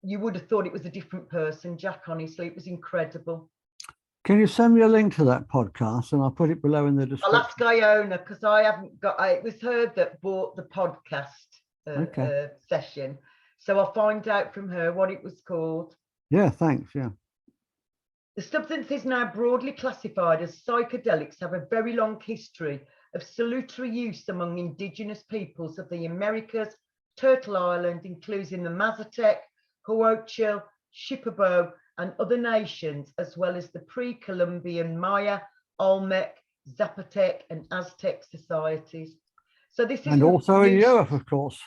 you would have thought it was a different person, Jack, honestly. It was incredible. Can you send me a link to that podcast and I'll put it below in the description? I'll ask Iona, because I haven't got, it was her that bought the podcast session. So I'll find out from her what it was called. Yeah, thanks, yeah. The substances now broadly classified as psychedelics have a very long history of salutary use among indigenous peoples of the Americas, Turtle Island, including the Mazatec, Huachochil, Shipibo, and other nations, as well as the pre-Columbian Maya, Olmec, Zapotec, and Aztec societies. So this is, and also in Europe, of course.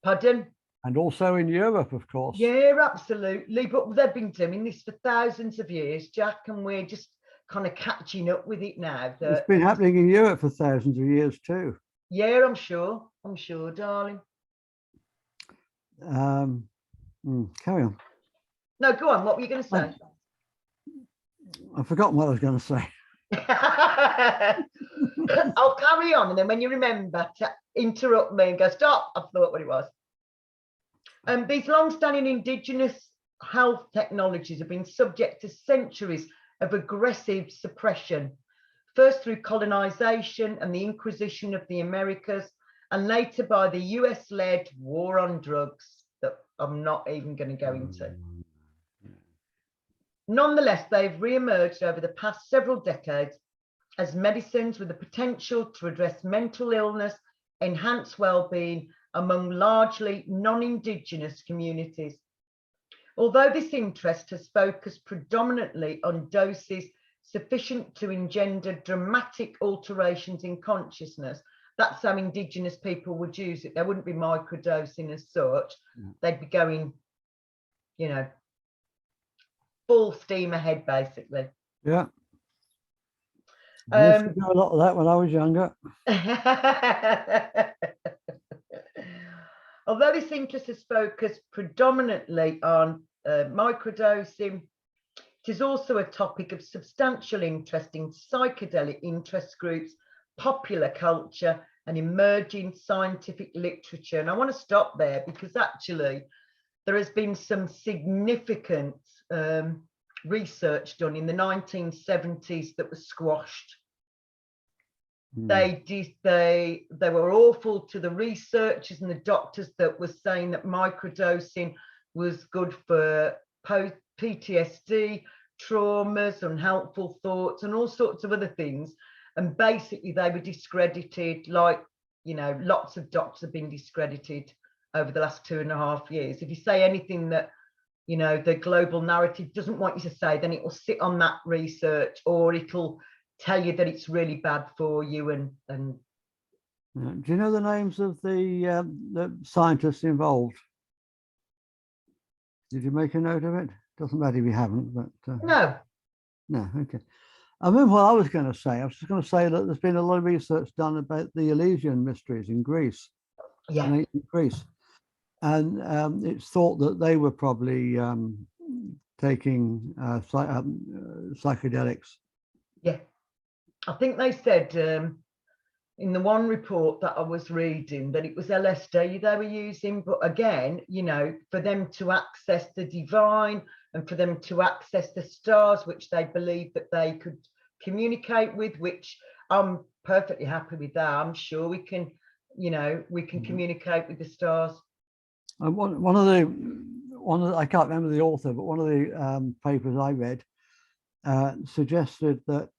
Pardon? And also in Europe, of course. Yeah, absolutely. But they've been doing this for thousands of years, Jack, and we're just kind of catching up with it now. It's been happening in Europe for thousands of years too. Yeah, I'm sure, darling. Carry on. No, go on. What were you going to say? I've forgotten what I was going to say. I'll carry on, and then when you remember to interrupt me and go, stop, I've thought what it was. These long-standing indigenous health technologies have been subject to centuries of aggressive suppression, first through colonization and the Inquisition of the Americas, and later by the US-led war on drugs that I'm not even going to go into. Nonetheless, they've re-emerged over the past several decades as medicines with the potential to address mental illness, enhance well-being among largely non-Indigenous communities. Although this interest has focused predominantly on doses sufficient to engender dramatic alterations in consciousness, that's how Indigenous people would use it. They wouldn't be microdosing as such. They'd be going, you know, full steam ahead, basically. Yeah. I used to do a lot of that when I was younger. Although this interest is focused predominantly on microdosing, it is also a topic of substantial interest in psychedelic interest groups, popular culture, and emerging scientific literature. And I want to stop there because actually there has been some significant research done in the 1970s that was squashed. They were awful to the researchers and the doctors that were saying that microdosing was good for PTSD, traumas, unhelpful thoughts, and all sorts of other things. And basically they were discredited, like, you know, lots of doctors have been discredited over the last 2.5 years. If you say anything that, you know, the global narrative doesn't want you to say, then it will sit on that research, or it'll tell you that it's really bad for you. And do you know the names of the scientists involved? Did you make a note of it? Doesn't matter if you haven't, but no. Okay. I remember what I was going to say. I was just going to say that there's been a lot of research done about the Elysian mysteries in Greece, Yeah. in ancient Greece, and it's thought that they were probably taking psychedelics. Yeah, I think they said in the one report that I was reading that it was LSD they were using. But again, you know, for them to access the divine and for them to access the stars, which they believed that they could communicate with, which I'm perfectly happy with that. I'm sure we can, you know, we can communicate with the stars. One of the I can't remember the author, but one of the papers I read suggested that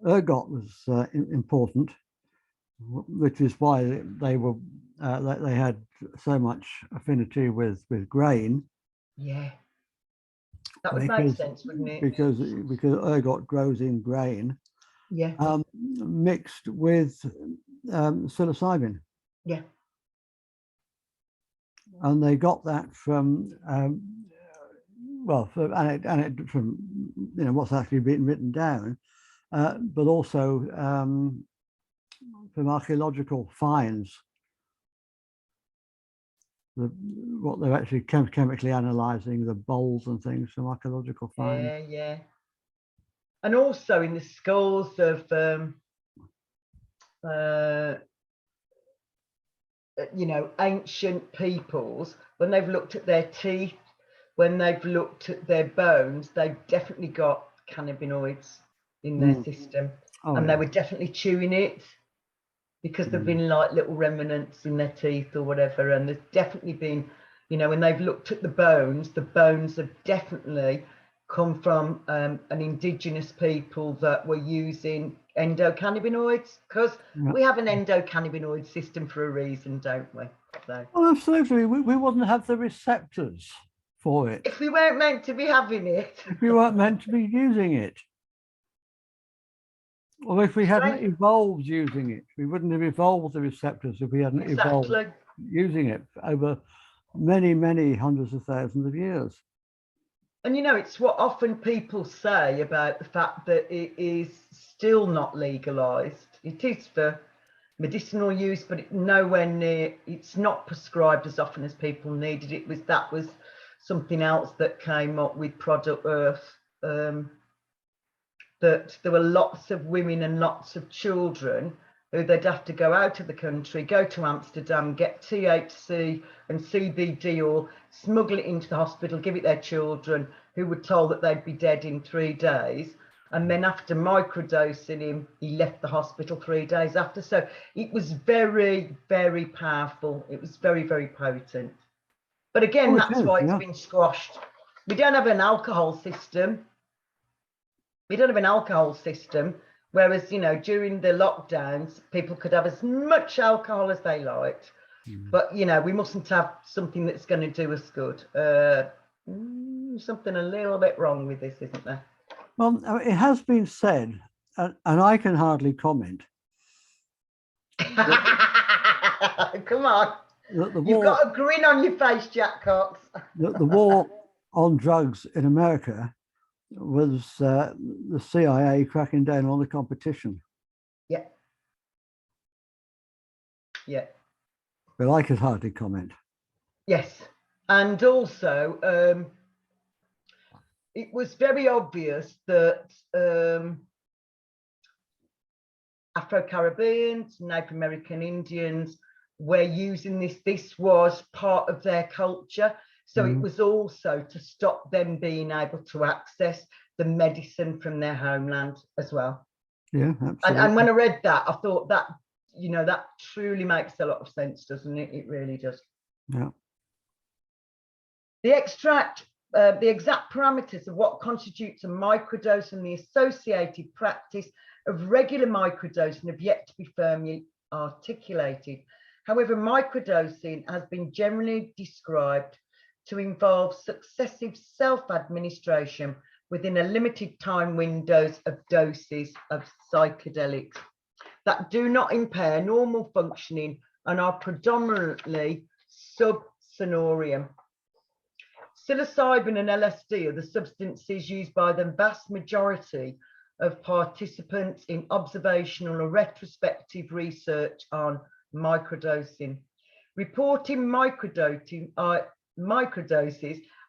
ergot was important, which is why they were they had so much affinity with grain. Yeah, that would make sense, wouldn't it? Because ergot grows in grain. Yeah. Mixed with psilocybin. Yeah. And they got that from from you know what's actually been written down, but also from archaeological finds. What they're actually chemically analysing, the bowls and things from archaeological finds. Yeah, yeah. And also in the skulls of you know, ancient peoples, when they've looked at their teeth, when they've looked at their bones, they've definitely got cannabinoids in their system. And they were definitely chewing it, because there've been like little remnants in their teeth or whatever. And there's definitely been, you know, when they've looked at the bones have definitely come from an indigenous people that were using endocannabinoids, because we have an endocannabinoid system for a reason, don't we? So, well, absolutely. We wouldn't have the receptors for it if we weren't meant to be having it, if we weren't meant to be using it, or if we hadn't evolved using it. We wouldn't have evolved the receptors if we hadn't evolved using it over many hundreds of thousands of years. And you know, it's what often people say about the fact that it is still not legalized. It is for medicinal use, but it's nowhere near, it's not prescribed as often as people needed. That was something else that came up with Product Earth, that there were lots of women and lots of children who they'd have to go out of the country, go to Amsterdam, get THC and CBD, or smuggle it into the hospital, give it their children, who were told that they'd be dead in 3 days. And then after microdosing him, he left the hospital 3 days after. So it was very, very powerful. It was very, very potent. But again, that's why it's been squashed. We don't have an alcohol system. We don't have an alcohol system. Whereas, you know, during the lockdowns, people could have as much alcohol as they liked. But, you know, we mustn't have something that's going to do us good. Something a little bit wrong with this, isn't there? Well, it has been said, and I can hardly comment. Come on. You've got a grin on your face, Jack Cox. The war on drugs in America was the CIA cracking down on the competition. Yeah. Yeah. But I could hardly comment. Yes. And also, it was very obvious that Afro-Caribbeans, Native American Indians were using this. This was part of their culture. So it was also to stop them being able to access the medicine from their homeland as well. Yeah, absolutely. And when I read that, I thought that, you know, that truly makes a lot of sense, doesn't it? It really does. Yeah. The extract, the exact parameters of what constitutes a microdose and the associated practice of regular microdosing have yet to be firmly articulated. However, microdosing has been generally described to involve successive self-administration within a limited time windows of doses of psychedelics that do not impair normal functioning and are predominantly subsonorium. Psilocybin and LSD are the substances used by the vast majority of participants in observational or retrospective research on microdosing. Reporting microdoses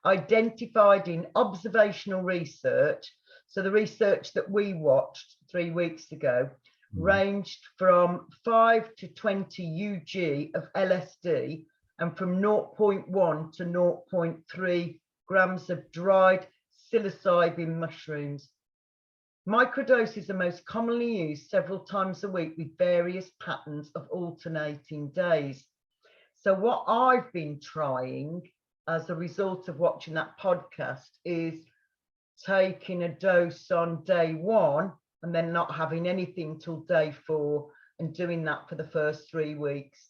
identified in observational research, so the research that we watched 3 weeks ago, ranged from 5 to 20 UG of LSD and from 0.1 to 0.3 grams of dried psilocybin mushrooms. Microdoses are most commonly used several times a week with various patterns of alternating days. So what I've been trying as a result of watching that podcast is taking a dose on day 1 and then not having anything till day 4 and doing that for the first 3 weeks.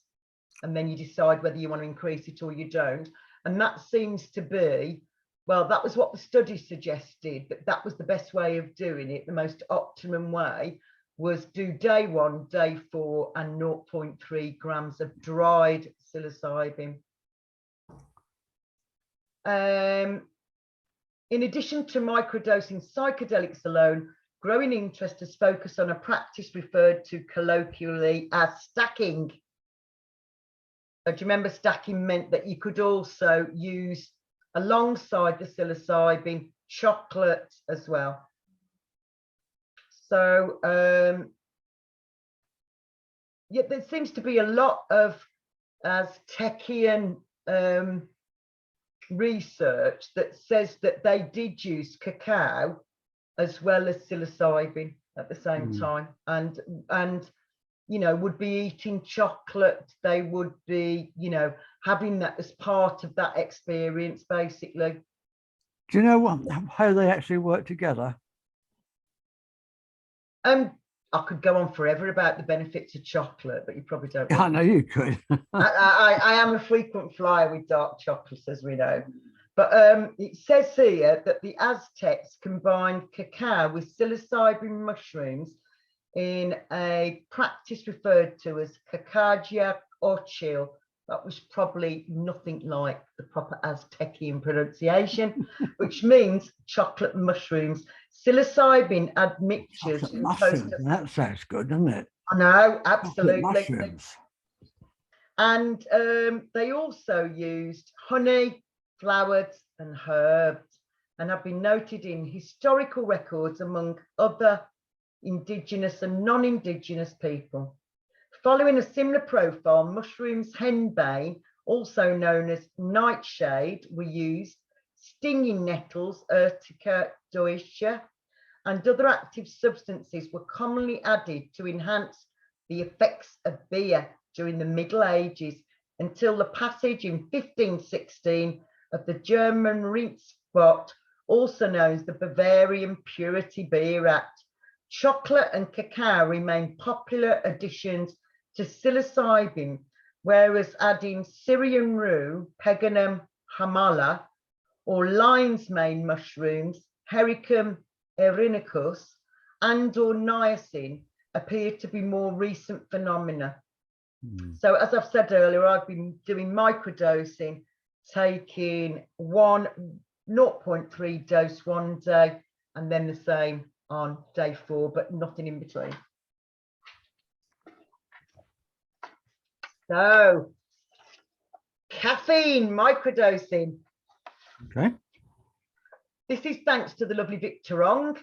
And then you decide whether you want to increase it or you don't. And that seems to be, well, that was what the study suggested, that that was the best way of doing it. The most optimum way was do day 1, day 4, and 0.3 grams of dried psilocybin. In addition to microdosing psychedelics alone, growing interest has focused on a practice referred to colloquially as stacking. Do you remember stacking meant that you could also use alongside the psilocybin chocolate as well? So yeah, there seems to be a lot of Aztecian research that says that they did use cacao as well as psilocybin at the same time, and you know, would be eating chocolate. They would be, you know, having that as part of that experience, basically. Do you know how they actually work together? I could go on forever about the benefits of chocolate, but you probably don't. I know you could. I am a frequent flyer with dark chocolates, as we know. But it says here that the Aztecs combined cacao with psilocybin mushrooms in a practice referred to as cacagia or chill. That was probably nothing like the proper Aztecian pronunciation, which means chocolate mushrooms. Psilocybin admixtures. That sounds good, doesn't it? I know, absolutely. Mushrooms. And they also used honey, flowers, and herbs, and have been noted in historical records among other indigenous and non-indigenous people. Following a similar profile, mushrooms henbane, also known as nightshade, were used. Stinging nettles, Urtica doisha, and other active substances were commonly added to enhance the effects of beer during the Middle Ages, until the passage in 1516 of the German Richtspot, also known as the Bavarian Purity Beer Act. Chocolate and cacao remain popular additions to psilocybin, whereas adding Syrian rue, Peganum hamala, or lion's mane mushrooms, Hericum erinicus, and or niacin appear to be more recent phenomena. So as I've said earlier, I've been doing microdosing, taking 0.3 dose one day and then the same on day 4, but nothing in between. So caffeine microdosing. Okay. This is thanks to the lovely Victor Ong,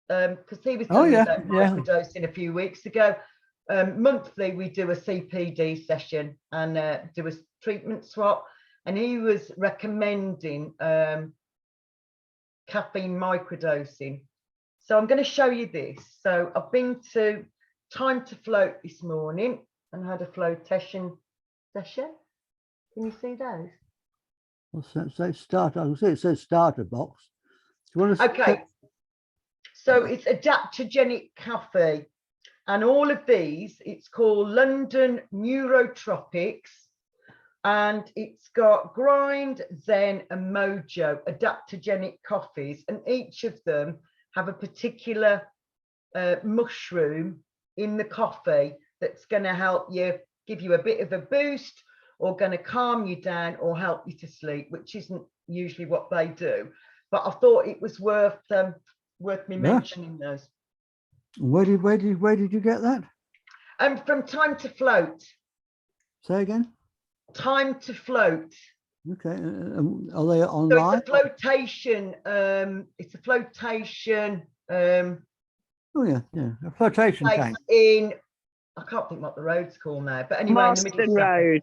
because he was telling me about microdosing a few weeks ago. Monthly we do a CPD session and do a treatment swap, and he was recommending caffeine microdosing. So I'm going to show you this. So I've been to Time to Float this morning and had a flotation session. Can you see those? What's that say? Starter. I can see it says starter box. Do you want to? Okay, so it's adaptogenic coffee, and all of these, it's called London Neurotropics, and it's got Grind, Zen, and Mojo adaptogenic coffees, and each of them have a particular mushroom in the coffee that's going to help you, give you a bit of a boost, or going to calm you down or help you to sleep, which isn't usually what they do. But I thought it was worth me mentioning those. Where did you get that? From Time to Float. Say again. Time to Float. Okay. Are they online? So it's a flotation. It's a flotation. Oh yeah, a flotation tank. In, I can't think what the road's called now, but anyway, Marston in the middle of Road.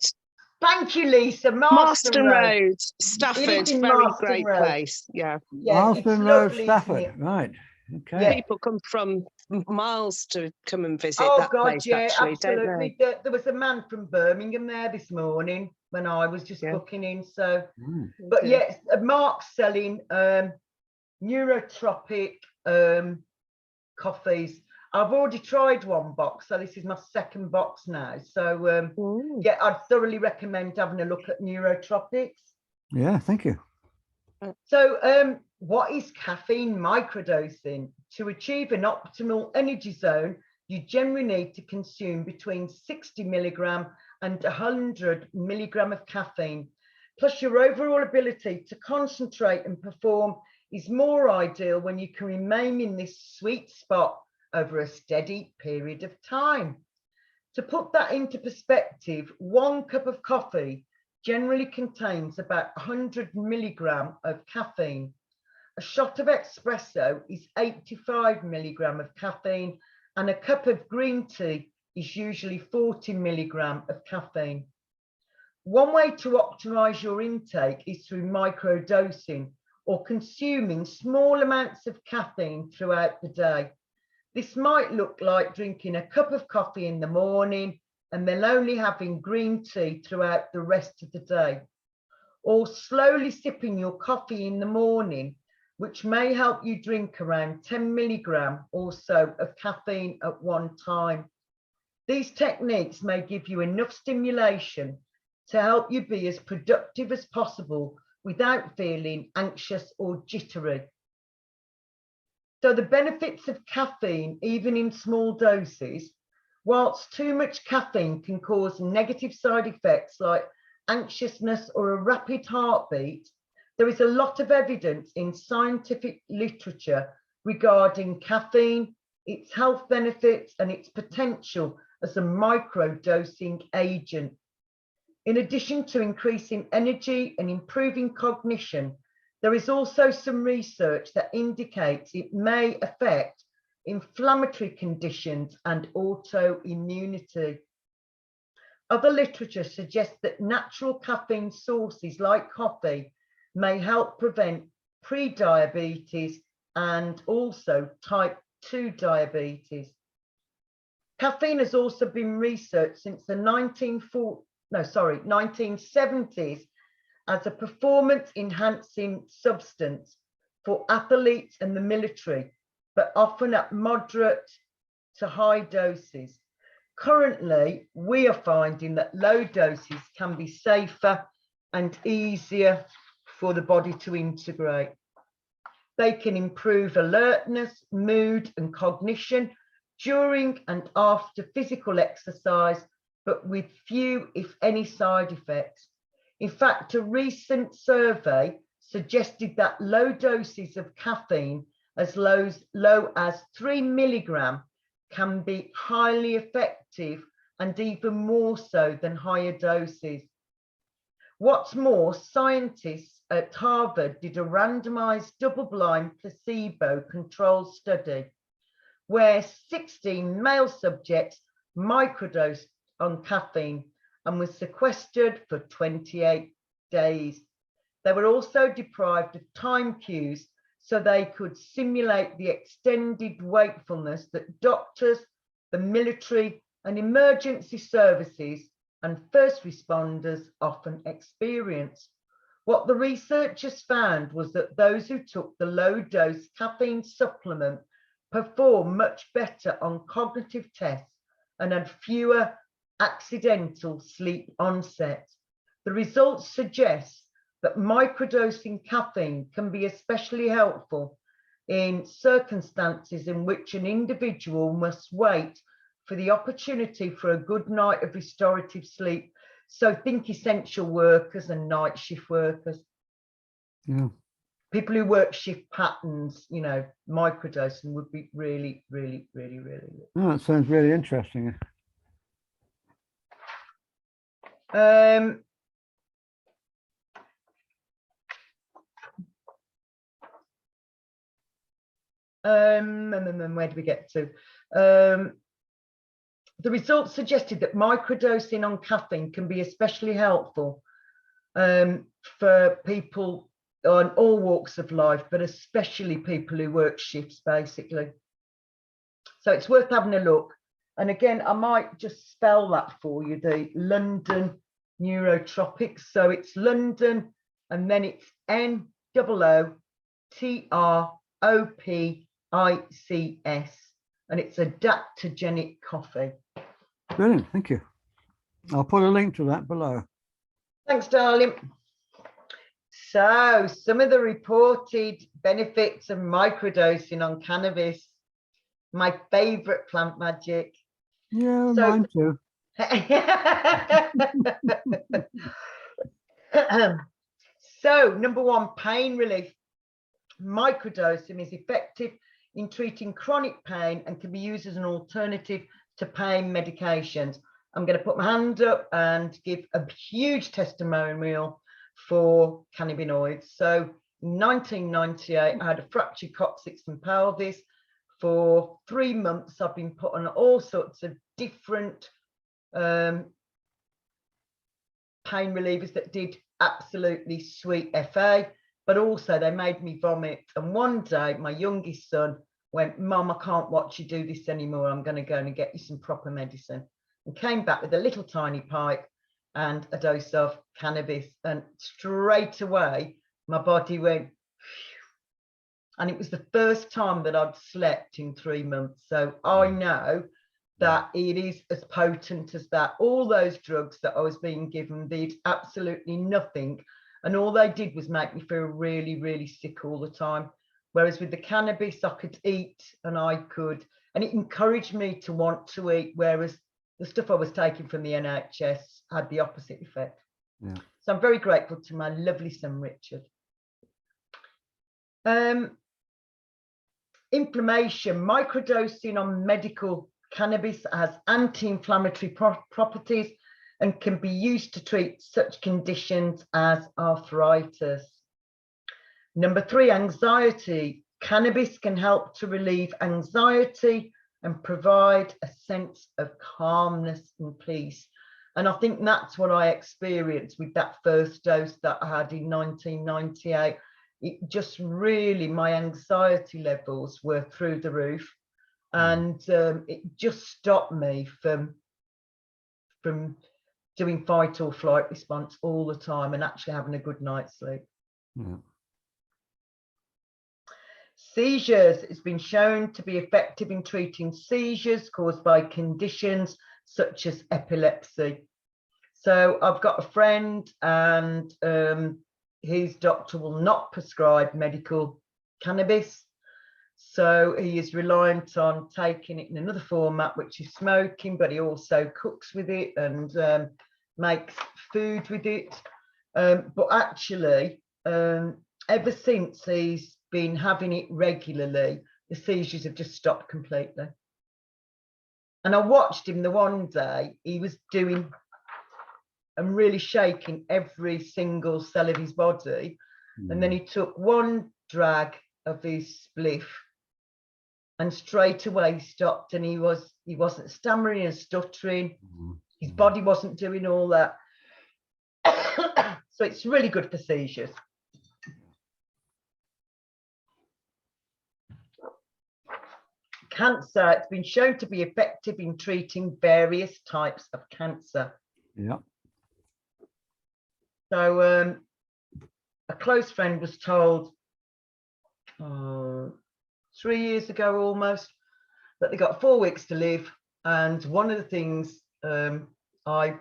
Thank you, Lisa. Marston Road. Road, Stafford, in very Marston great Road. place. Yeah. Marston Road, Stafford. Right. Okay. Yeah. People come from miles to come and visit Oh that God, place, yeah, actually, absolutely. don't There was a man from Birmingham there this morning when I was just booking in. So, but yes, Mark's selling neurotropic coffees. I've already tried one box, so this is my second box now. So yeah, I'd thoroughly recommend having a look at neurotropics. Yeah, thank you. So what is caffeine microdosing? To achieve an optimal energy zone, you generally need to consume between 60 milligram and 100 milligram of caffeine. Plus, your overall ability to concentrate and perform is more ideal when you can remain in this sweet spot over a steady period of time. To put that into perspective, 1 cup of coffee generally contains about 100 milligram of caffeine. A shot of espresso is 85 milligram of caffeine, and a cup of green tea is usually 40 milligram of caffeine. One way to optimize your intake is through microdosing, or consuming small amounts of caffeine throughout the day. This might look like drinking a cup of coffee in the morning and then only having green tea throughout the rest of the day, or slowly sipping your coffee in the morning, which may help you drink around 10 milligram or so of caffeine at one time. These techniques may give you enough stimulation to help you be as productive as possible without feeling anxious or jittery. So the benefits of caffeine, even in small doses, whilst too much caffeine can cause negative side effects like anxiousness or a rapid heartbeat, there is a lot of evidence in scientific literature regarding caffeine, its health benefits, and its potential as a microdosing agent. In addition to increasing energy and improving cognition, there is also some research that indicates it may affect inflammatory conditions and autoimmunity. Other literature suggests that natural caffeine sources like coffee may help prevent pre-diabetes and also type 2 diabetes. Caffeine has also been researched since the 1970s as a performance-enhancing substance for athletes and the military, but often at moderate to high doses. Currently, we are finding that low doses can be safer and easier for the body to integrate. They can improve alertness, mood, and cognition during and after physical exercise, but with few, if any, side effects. In fact, a recent survey suggested that low doses of caffeine, as low as 3 milligram, can be highly effective and even more so than higher doses. What's more, scientists at Harvard did a randomized double-blind placebo-controlled study where 16 male subjects microdosed on caffeine and was sequestered for 28 days. They were also deprived of time cues so they could simulate the extended wakefulness that doctors, the military, and emergency services and first responders often experience. What the researchers found was that those who took the low-dose caffeine supplement performed much better on cognitive tests and had fewer accidental sleep onsets. The results suggest that microdosing caffeine can be especially helpful in circumstances in which an individual must wait for the opportunity for a good night of restorative sleep. So think essential workers and night shift workers. Yeah. People who work shift patterns, you know, microdosing would be really, really, really, really good. Oh, that sounds really interesting. And then where do we get to? The results suggested that microdosing on caffeine can be especially helpful for people on all walks of life, but especially people who work shifts, basically. So it's worth having a look. And again, I might just spell that for you, the London Neurotropics. So it's London, and then it's NOOTROPICS, and it's adaptogenic coffee. Brilliant, thank you. I'll put a link to that below. Thanks, darling. So some of the reported benefits of microdosing on cannabis. My favorite plant, Magick. Yeah, So, mine too. So, number one, pain relief. Microdosing is effective in treating chronic pain and can be used as an alternative to pain medications. I'm going to put my hand up and give a huge testimonial for cannabinoids. So in 1998, I had a fractured coccyx and pelvis. For 3 months, I've been put on all sorts of different pain relievers that did absolutely sweet FA, but also they made me vomit. And one day, my youngest son went, "Mum, I can't watch you do this anymore. I'm going to go and get you some proper medicine." And came back with a little tiny pipe and a dose of cannabis. And straight away, my body went, phew. And it was the first time that I'd slept in 3 months. So I know that it is as potent as that. All those drugs that I was being given did absolutely nothing. And all they did was make me feel really, really sick all the time. Whereas with the cannabis, I could eat and and it encouraged me to want to eat. Whereas the stuff I was taking from the NHS had the opposite effect. Yeah. So I'm very grateful to my lovely son, Richard. Inflammation. Microdosing on medical cannabis has anti-inflammatory properties and can be used to treat such conditions as arthritis. Number 3, anxiety. Cannabis can help to relieve anxiety and provide a sense of calmness and peace. And I think that's what I experienced with that first dose that I had in 1998. It just really, my anxiety levels were through the roof. And it just stopped me from doing fight or flight response all the time and actually having a good night's sleep. Yeah. Seizures. It's been shown to be effective in treating seizures caused by conditions such as epilepsy. So I've got a friend and his doctor will not prescribe medical cannabis. So he is reliant on taking it in another format, which is smoking, but he also cooks with it and makes food with it. But actually, ever since he's been having it regularly, the seizures have just stopped completely. And I watched him the one day, he was doing and really shaking every single cell of his body. And then he took one drag of his spliff and straight away he stopped, and he wasn't stammering and stuttering. His body wasn't doing all that. So it's really good for seizures. Cancer. It's been shown to be effective in treating various types of cancer. Yeah. So close friend was told 3 years ago almost that they got 4 weeks to live. And one of the things I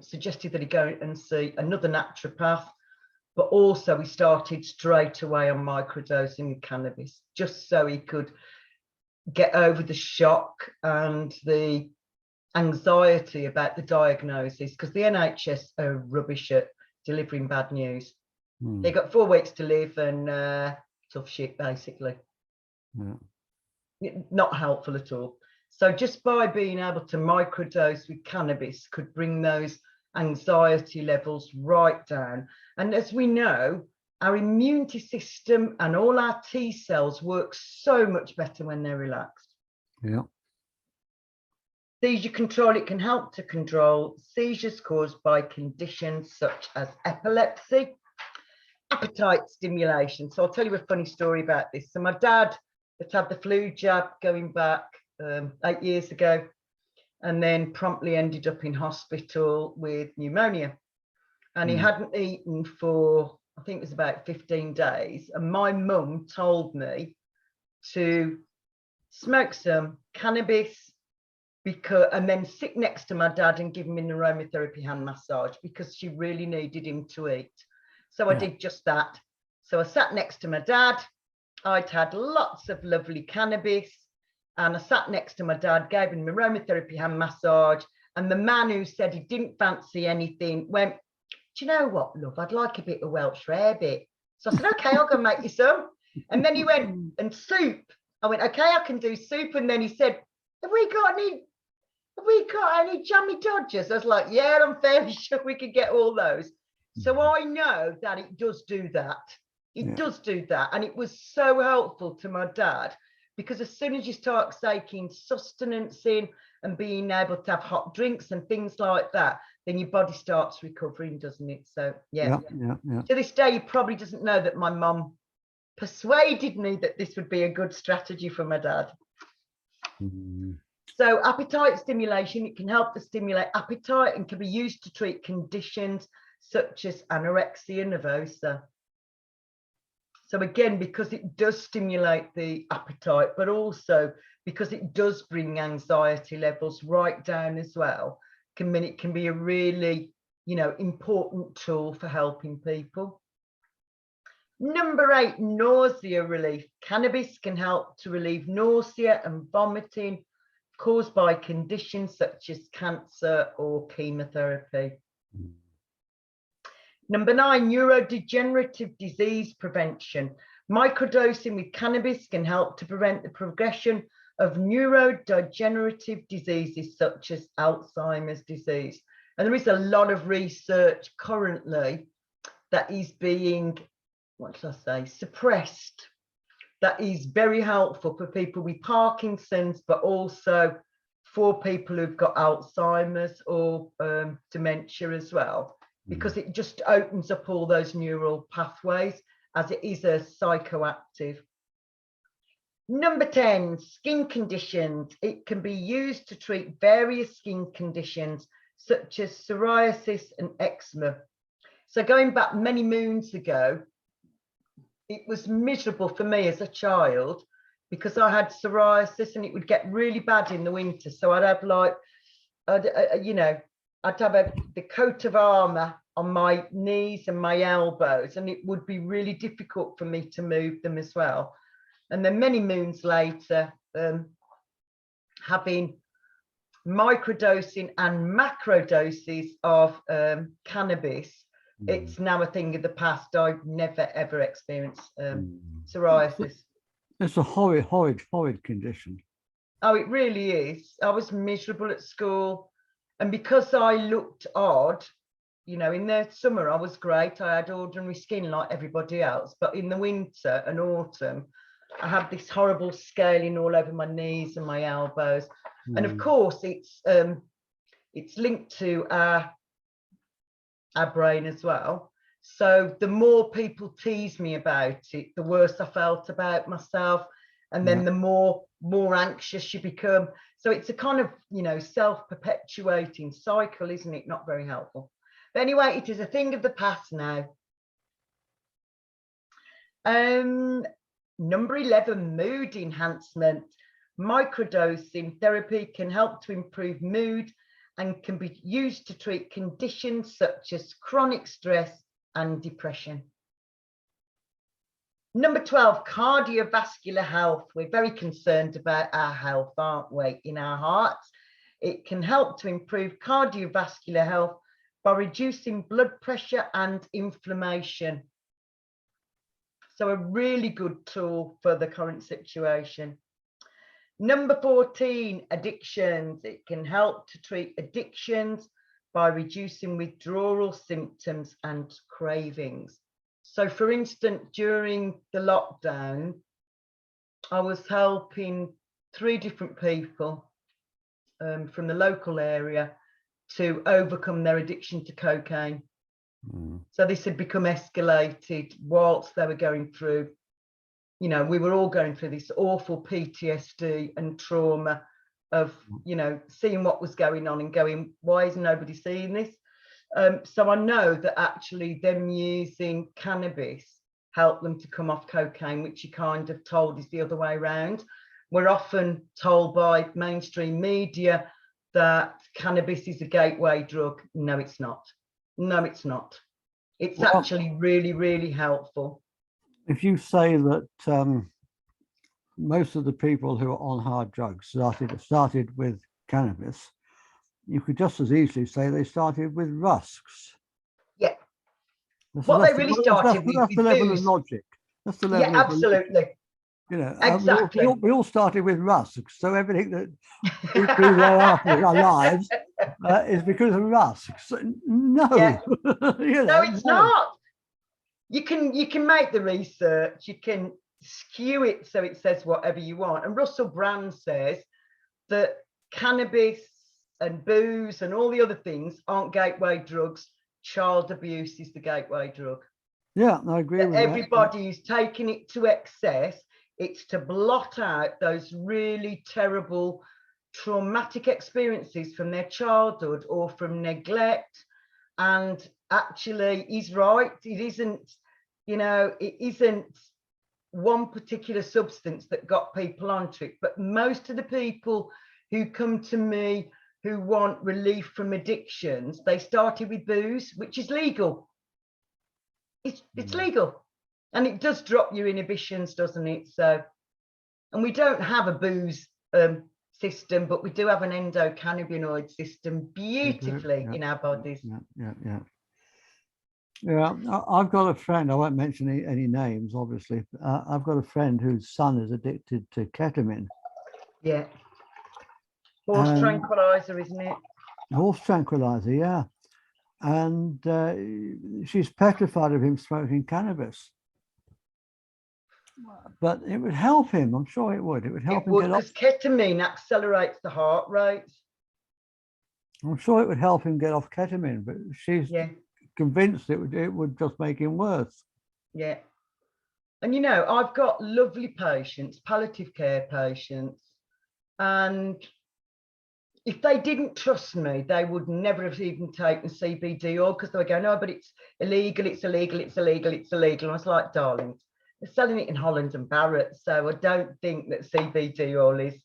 suggested that he go and see another naturopath, but also he started straight away on microdosing cannabis, just so he could get over the shock and the anxiety about the diagnosis, because the NHS are rubbish at delivering bad news. They got 4 weeks to live and tough shit, basically. Not helpful at all. So just by being able to microdose with cannabis could bring those anxiety levels right down. And as we know, our immune system and all our T cells work so much better when they're relaxed. Yeah. Seizure control, it can help to control seizures caused by conditions such as epilepsy, appetite stimulation. So I'll tell you a funny story about this. So my dad had the flu jab going back 8 years ago, and then promptly ended up in hospital with pneumonia. And he hadn't eaten for, I think it was about 15 days. And my mum told me to smoke some cannabis and then sit next to my dad and give him an aromatherapy hand massage, because she really needed him to eat. So I did just that. So I sat next to my dad. I'd had lots of lovely cannabis, and I sat next to my dad, gave him an aromatherapy hand massage. And the man who said he didn't fancy anything went, do you know what, love, I'd like a bit of Welsh rarebit. So I said, okay, I'll go make you some. And then he went, and soup. I went, okay, I can do soup. And then he said, have we got any jammy dodgers? I was like, yeah, I'm fairly sure we could get all those. So I know that it does do that. It does do that. And it was so helpful to my dad, because as soon as you start taking sustenance in and being able to have hot drinks and things like that, then your body starts recovering, doesn't it? So yeah. To this day, he probably doesn't know that my mum persuaded me that this would be a good strategy for my dad. So appetite stimulation, it can help to stimulate appetite and can be used to treat conditions such as anorexia nervosa. So again, because it does stimulate the appetite, but also because it does bring anxiety levels right down as well, it can be a really, important tool for helping people. Number 8, nausea relief. Cannabis can help to relieve nausea and vomiting caused by conditions such as cancer or chemotherapy. Number 9, neurodegenerative disease prevention. Microdosing with cannabis can help to prevent the progression of neurodegenerative diseases such as Alzheimer's disease. And there is a lot of research currently that is being, suppressed. That is very helpful for people with Parkinson's, but also for people who've got Alzheimer's or dementia as well, because it just opens up all those neural pathways, as it is a psychoactive. Number 10, skin conditions. It can be used to treat various skin conditions such as psoriasis and eczema. So going back many moons ago, it was miserable for me as a child because I had psoriasis and it would get really bad in the winter. So I'd have the coat of armor on my knees and my elbows, and it would be really difficult for me to move them as well. And then many moons later, having microdosing and macro doses of cannabis, it's now a thing of the past. I've never ever experienced psoriasis. It's a horrid condition. Oh, it really is. I was miserable at school, and because I looked odd, in the summer I was great. I had ordinary skin like everybody else, but in the winter and autumn I had this horrible scaling all over my knees and my elbows. And of course it's linked to our brain as well. So the more people tease me about it, the worse I felt about myself, and then the more anxious you become. So it's a kind of self-perpetuating cycle, isn't it? Not very helpful. But anyway, it is a thing of the past now. Number 11, mood enhancement. Microdosing therapy can help to improve mood and can be used to treat conditions such as chronic stress and depression. Number 12, cardiovascular health. We're very concerned about our health, aren't we, in our hearts? It can help to improve cardiovascular health by reducing blood pressure and inflammation. So a really good tool for the current situation. Number 14, addictions. It can help to treat addictions by reducing withdrawal symptoms and cravings. So for instance, during the lockdown, I was helping 3 different people from the local area to overcome their addiction to cocaine. So this had become escalated whilst they were going through, you know, we were all going through this awful PTSD and trauma of, you know, seeing what was going on and going, why is nobody seeing this? So I know that actually them using cannabis helped them to come off cocaine, which you kind of told is the other way around. We're often told by mainstream media that cannabis is a gateway drug. No, it's not. No, it's not. It's actually really, really helpful. If you say that most of the people who are on hard drugs started with cannabis, you could just as easily say they started with rusks. Yeah. What they really started with. That's the level of logic. That's the level. Yeah, absolutely. You know, exactly. We all started with rusks, so everything that we do thereafter in our lives is because of rusks. No, yeah. You know, no, it's not. You can make the research. You can skew it so it says whatever you want. And Russell Brand says that cannabis and booze and all the other things aren't gateway drugs. Child abuse is the gateway drug. Yeah, I agree with everybody who's taking it to excess, it's to blot out those really terrible traumatic experiences from their childhood or from neglect. And actually, he's right. It isn't, you know, it isn't one particular substance that got people onto it. But most of the people who come to me who want relief from addictions, they started with booze, which is legal. It's legal. And it does drop your inhibitions, doesn't it? So, and we don't have a booze system, but we do have an endocannabinoid system beautifully in our bodies. Yeah, I've got a friend, I won't mention any names, obviously. I've got a friend whose son is addicted to ketamine. Yeah. Horse tranquilizer, isn't it? Horse tranquilizer, yeah. And she's petrified of him smoking cannabis. But it would help him. I'm sure it would. It would help him get off. Because ketamine accelerates the heart rate. I'm sure it would help him get off ketamine, but she's convinced it would just make him worse. Yeah. And you know, I've got lovely patients, palliative care patients, and if they didn't trust me, they would never have even taken CBD oil, because they would go, no, but it's illegal, it's illegal, it's illegal, it's illegal. And I was like, darling, they're selling it in Holland and Barrett, so I don't think that CBD oil is,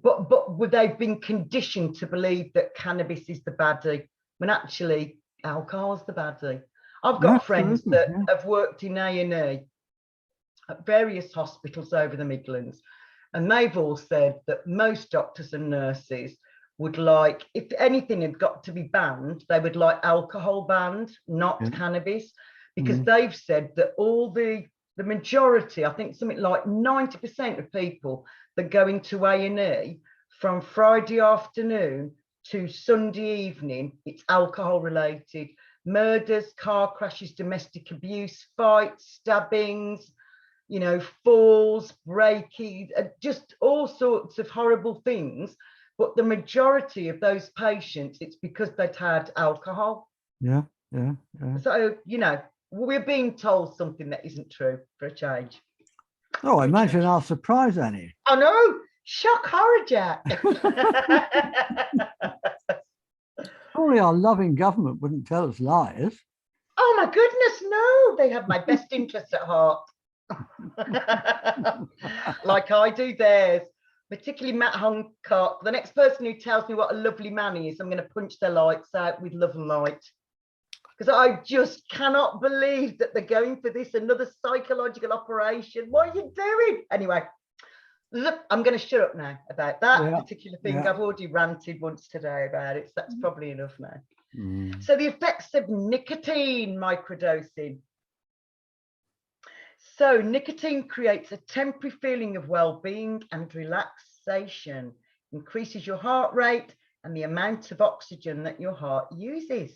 but they've been conditioned to believe that cannabis is the baddie, when actually alcohol's the baddie. I've got friends that have worked in A&E at various hospitals over the Midlands, and they've all said that most doctors and nurses would like, if anything had got to be banned, they would like alcohol banned, not cannabis, because they've said that all the majority, I think something like 90% of people that go into A&E from Friday afternoon to Sunday evening, it's alcohol related. Murders, car crashes, domestic abuse, fights, stabbings, you know, falls, breaking, just all sorts of horrible things. But the majority of those patients, it's because they'd had alcohol. Yeah. So, you know, we're being told something that isn't true for a change. Oh, imagine our surprise, Annie. I know. Shock horror, Jack. Surely our loving government wouldn't tell us lies. Oh, my goodness, no. They have my best interests at heart. like I do theirs, particularly Matt Hancock. The next person who tells me what a lovely man is, I'm going to punch their lights out with love and light. Because I just cannot believe that they're going for this, another psychological operation. What are you doing? Anyway, I'm going to shut up now about that particular thing. I've already ranted once today about it, so that's probably enough now. So the effects of nicotine microdosing. So nicotine creates a temporary feeling of well-being and relaxation, increases your heart rate and the amount of oxygen that your heart uses.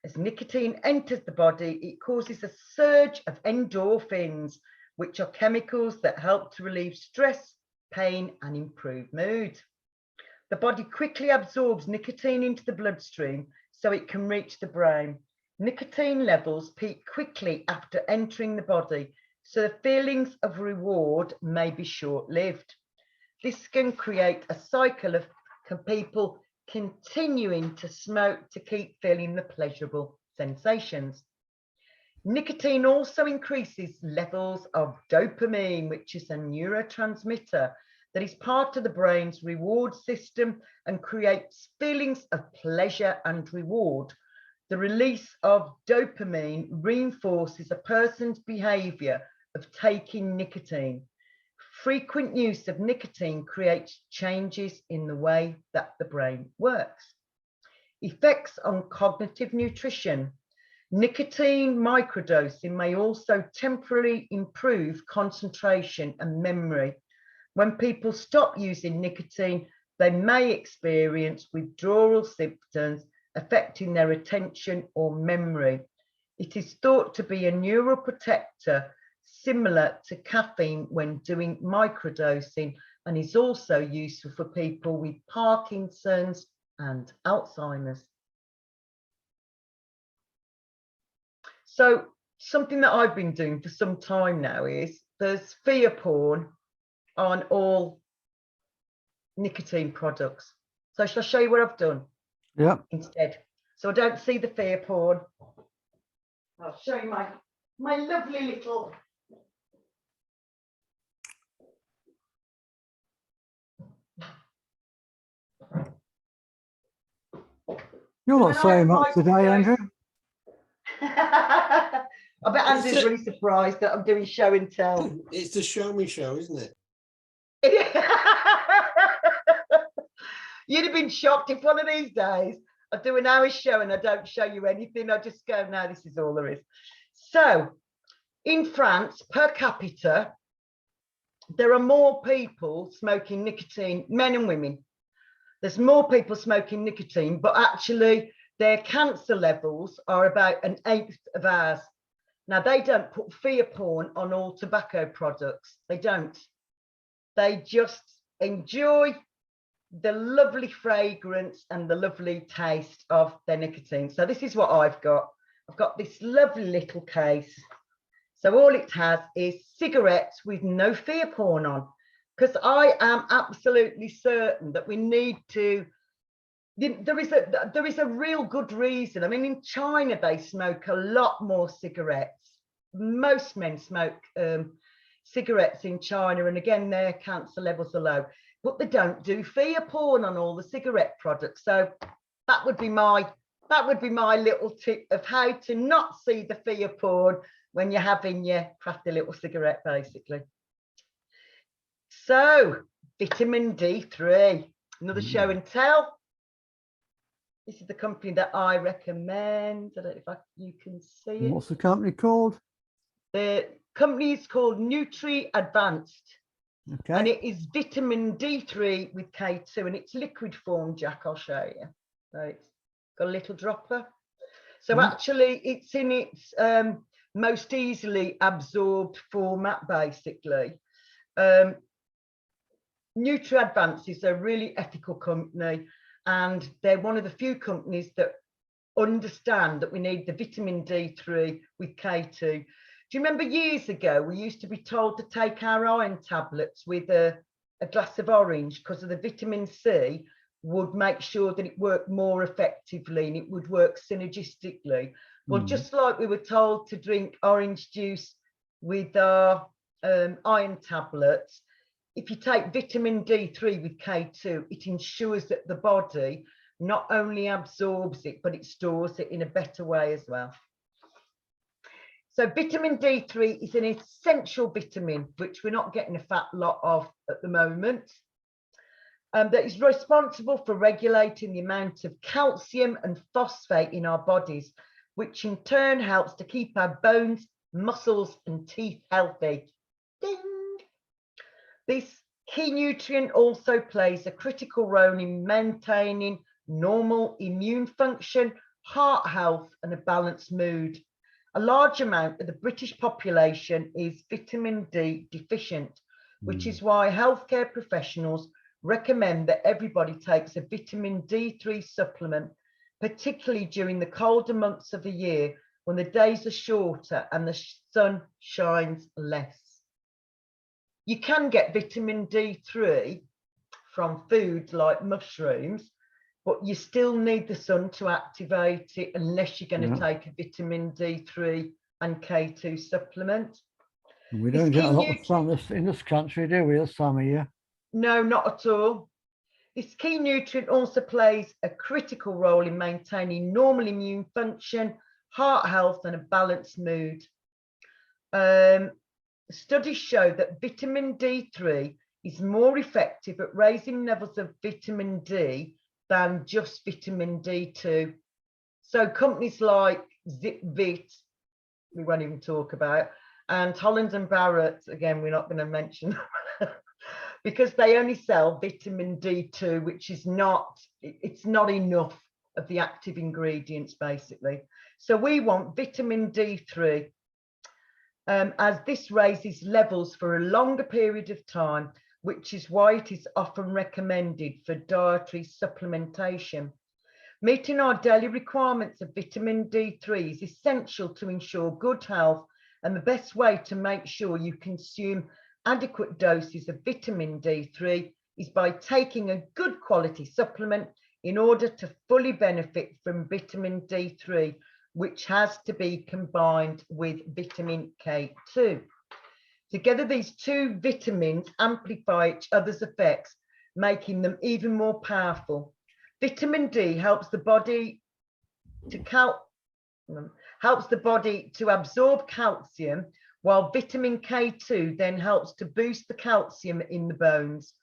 As nicotine enters the body, it causes a surge of endorphins, which are chemicals that help to relieve stress, pain, and improve mood. The body quickly absorbs nicotine into the bloodstream so it can reach the brain. Nicotine levels peak quickly after entering the body, so the feelings of reward may be short-lived. This can create a cycle of people continuing to smoke to keep feeling the pleasurable sensations. Nicotine also increases levels of dopamine, which is a neurotransmitter that is part of the brain's reward system and creates feelings of pleasure and reward. The release of dopamine reinforces a person's behavior of taking nicotine. Frequent use of nicotine creates changes in the way that the brain works. Effects on cognitive nutrition. Nicotine microdosing may also temporarily improve concentration and memory. When people stop using nicotine, they may experience withdrawal symptoms affecting their attention or memory. It is thought to be a neuroprotector similar to caffeine when doing microdosing, and is also useful for people with Parkinson's and Alzheimer's. So something that I've been doing for some time now is there's fear porn on all nicotine products. So shall I show you what I've done? Yeah. Instead, so I don't see the fear porn. I'll show you my lovely little. You're not saying much today, Andrew. I bet Andrew's really surprised that I'm doing show and tell. It's the show me show, isn't it? You'd have been shocked if one of these days I do an hour show and I don't show you anything. I just go, no, this is all there is. So in France, per capita, there are more people smoking nicotine, men and women. There's more people smoking nicotine, but actually their cancer levels are about 1/8 of ours. Now, they don't put fear porn on all tobacco products. They don't. They just enjoy the lovely fragrance and the lovely taste of their nicotine. So this is what I've got. I've got this lovely little case. So all it has is cigarettes with no fear porn on, because I am absolutely certain that we need to. There is a real good reason. I mean, in China, they smoke a lot more cigarettes. Most men smoke cigarettes in China, and again, their cancer levels are low. But they don't do fear porn on all the cigarette products. So that would be my little tip of how to not see the fear porn when you're having your crafty little cigarette, basically. So vitamin D3, another show and tell. This is the company that I recommend. I don't know if you can see it. What's the company called? The company is called Nutri Advanced. Okay. And it is vitamin D3 with K2, and it's liquid form, Jack. I'll show you. So it's got a little dropper. So actually, it's in its most easily absorbed format, basically. Nutri Advanced is a really ethical company, and they're one of the few companies that understand that we need the vitamin D3 with K2. Do you remember years ago, we used to be told to take our iron tablets with a glass of orange because of the vitamin C would make sure that it worked more effectively and it would work synergistically. Well, just like we were told to drink orange juice with our iron tablets, if you take vitamin D3 with K2, it ensures that the body not only absorbs it, but it stores it in a better way as well. So vitamin D3 is an essential vitamin, which we're not getting a fat lot of at the moment, that is responsible for regulating the amount of calcium and phosphate in our bodies, which in turn helps to keep our bones, muscles and teeth healthy. Ding. This key nutrient also plays a critical role in maintaining normal immune function, heart health and a balanced mood. A large amount of the British population is vitamin D deficient, which is why healthcare professionals recommend that everybody takes a vitamin D3 supplement, particularly during the colder months of the year when the days are shorter and the sun shines less. You can get vitamin D3 from foods like mushrooms, but you still need the sun to activate it unless you're going to take a vitamin D3 and K2 supplement. We don't get a lot of sun in this country, do we, this time of year? No, not at all. This key nutrient also plays a critical role in maintaining normal immune function, heart health and a balanced mood. Studies show that vitamin D3 is more effective at raising levels of vitamin D than just vitamin D2. So companies like ZipVit, we won't even talk about, and Holland and Barrett, again, we're not going to mention because they only sell vitamin D2, which is not, it's not enough of the active ingredients, basically. So we want vitamin D3, as this raises levels for a longer period of time, which is why it is often recommended for dietary supplementation. Meeting our daily requirements of vitamin D3 is essential to ensure good health, and the best way to make sure you consume adequate doses of vitamin D3 is by taking a good quality supplement in order to fully benefit from vitamin D3, which has to be combined with vitamin K2. Together, these two vitamins amplify each other's effects, making them even more powerful. Vitamin D helps the body to absorb calcium, while vitamin K2 then helps to boost the calcium in the bones.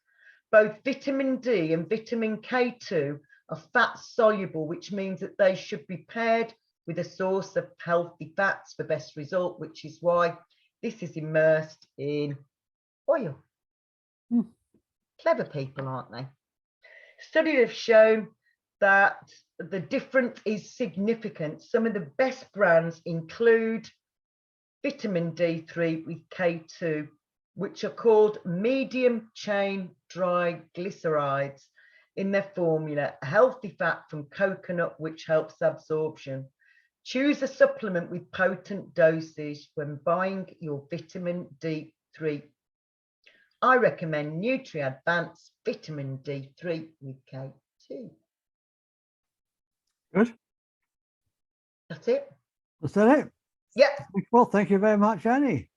Both vitamin D and vitamin K2 are fat soluble, which means that they should be paired with a source of healthy fats for best result, which is why this is immersed in oil. Clever people, aren't they? Studies have shown that the difference is significant. Some of the best brands include vitamin D3 with K2, which are called medium chain dry glycerides in their formula, a healthy fat from coconut, which helps absorption. Choose a supplement with potent dosage when buying your vitamin D3. I recommend Nutri-Advance vitamin D3 with K2. Good. That's it. Is that it? Yeah. Well, thank you very much, Annie.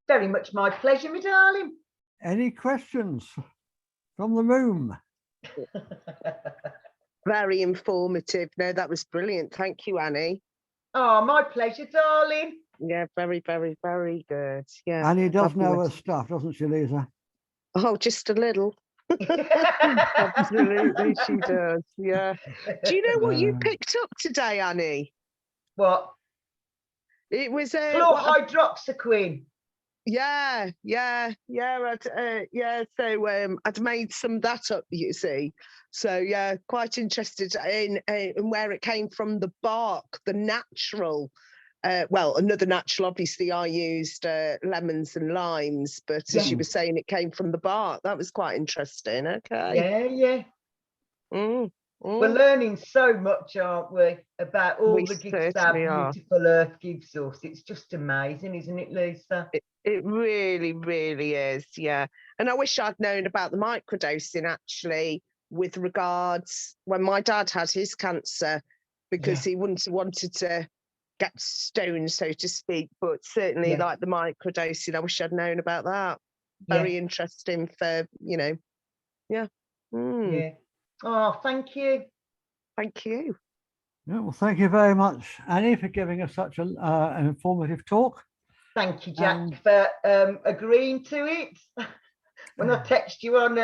Very much my pleasure, my darling. Any questions from the room? Very informative. No, that was brilliant. Thank you, Annie. Oh, my pleasure, darling. Yeah, very, very, very good. Yeah. Annie does know her fabulous. stuff, doesn't she, Lisa? Oh, just a little. Absolutely, she does. Yeah. Do you know what you picked up today, Annie? What? It was Hydroxyquin. Yeah. So I'd made some of that up, you see. So yeah, quite interested in where it came from. The bark, the natural. Well, another natural. Obviously, I used lemons and limes, but as you were saying, it came from the bark. That was quite interesting. Okay. Yeah. We're learning so much, aren't we, about all the gifts our beautiful earth gives us. It's just amazing, isn't it, Lisa? It really, really is, yeah. And I wish I'd known about the microdosing, actually, with regards when my dad had his cancer, because he wouldn't have wanted to gets stoned, so to speak. But certainly, Yeah. like the microdosing, I wish I'd known about that. Very interesting for, you know, yeah. Yeah. Oh, thank you. Thank you. Yeah, well, thank you very much, Annie, for giving us such an informative talk. Thank you, Jack, for agreeing to it. When I text you on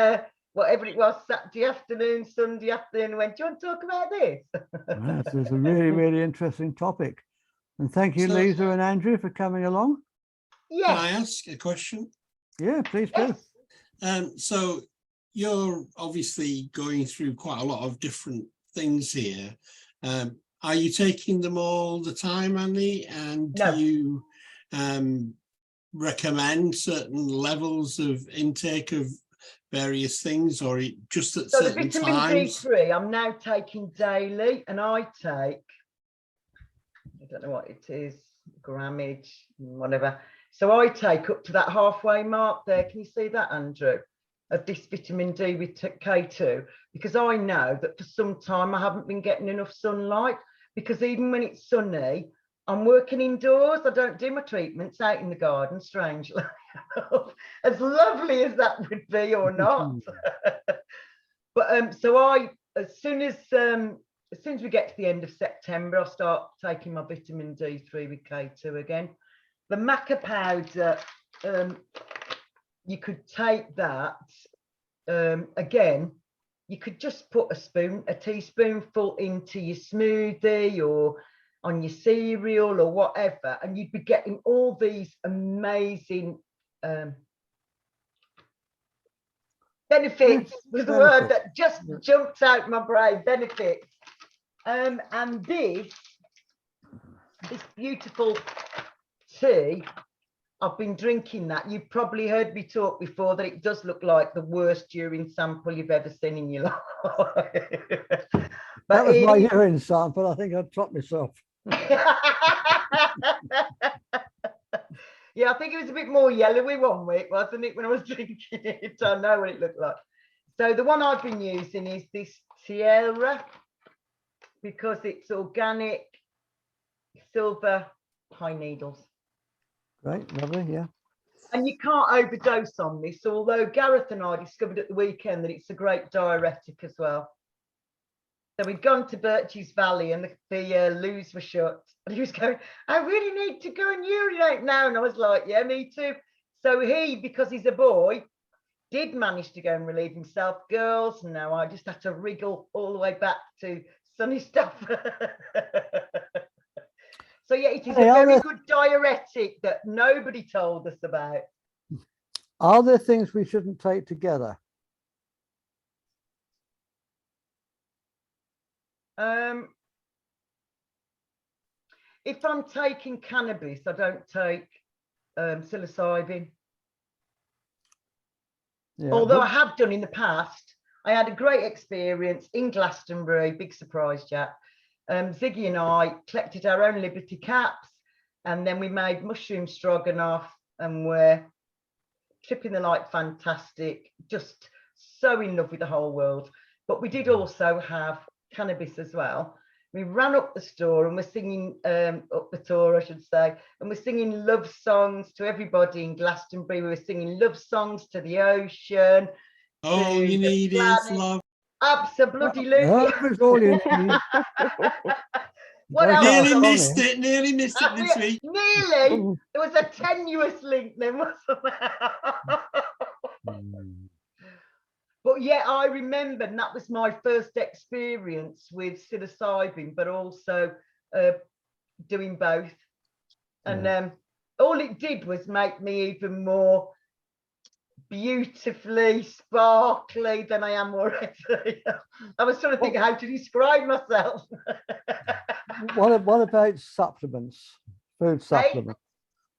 whatever it was, Saturday afternoon, Sunday afternoon, went, do you want to talk about this? Yes, it's a really, really interesting topic. And thank you, So- Lisa and Andrew, for coming along. Can I Yes. ask a question? Yeah, please do. Yes. So you're obviously going through quite a lot of different things here. Are you taking them all the time, Annie? And No. do you recommend certain levels of intake of various things, or just at So the certain vitamin times? D3, I'm now taking daily, and I take, I don't know what it is, grammage, whatever. So I take up to that halfway mark there. Can you see that, Andrew? Of this vitamin D with K2, because I know that for some time I haven't been getting enough sunlight, because even when it's sunny, I'm working indoors. I don't do my treatments out in the garden, strangely enough, as lovely as that would be or not. But so I, as soon as we get to the end of September, I'll start taking my vitamin D3 with K2 again. The maca powder, you could take that again. You could just put a teaspoonful into your smoothie or on your cereal or whatever, and you'd be getting all these amazing benefits. Was the word that just jumped out my brain. Benefits. And this beautiful tea, I've been drinking that. You've probably heard me talk before that it does look like the worst urine sample you've ever seen in your life. That was my urine sample. I think I'd dropped myself. Yeah, I think it was a bit more yellowy one week, wasn't it, when I was drinking it? I know what it looked like. So the one I've been using is this Tierra, because it's organic silver pine needles. Great, lovely, yeah. And you can't overdose on this, although Gareth and I discovered at the weekend that it's a great diuretic as well. So we'd gone to Birches Valley and the loos were shut. And he was going, I really need to go and urinate now. And I was like, yeah, me too. So he, because he's a boy, did manage to go and relieve himself. Girls, no, I just had to wriggle all the way back to sunny stuff. So yeah, it is a very good diuretic that nobody told us about. Are there things we shouldn't take together? If I'm taking cannabis, I don't take psilocybin. Yeah, although I have done in the past. I had a great experience in Glastonbury, big surprise, Jack. Ziggy and I collected our own Liberty caps, and then we made mushroom stroganoff, and we're tripping the light fantastic, just so in love with the whole world. But we did also have cannabis as well. We ran up the store and we're singing, up the tour, I should say, and we're singing love songs to everybody in Glastonbury. We were singing love songs to the ocean. All you need is love. Absolutely. That's all you need. What else? Nearly missed it this week. Nearly. There was a tenuous link then, wasn't there? But yeah, I remember, and that was my first experience with psilocybin, but also doing both. And all it did was make me even more beautifully sparkly than I am already. I was trying to think how to describe myself. What about supplements? Food supplements.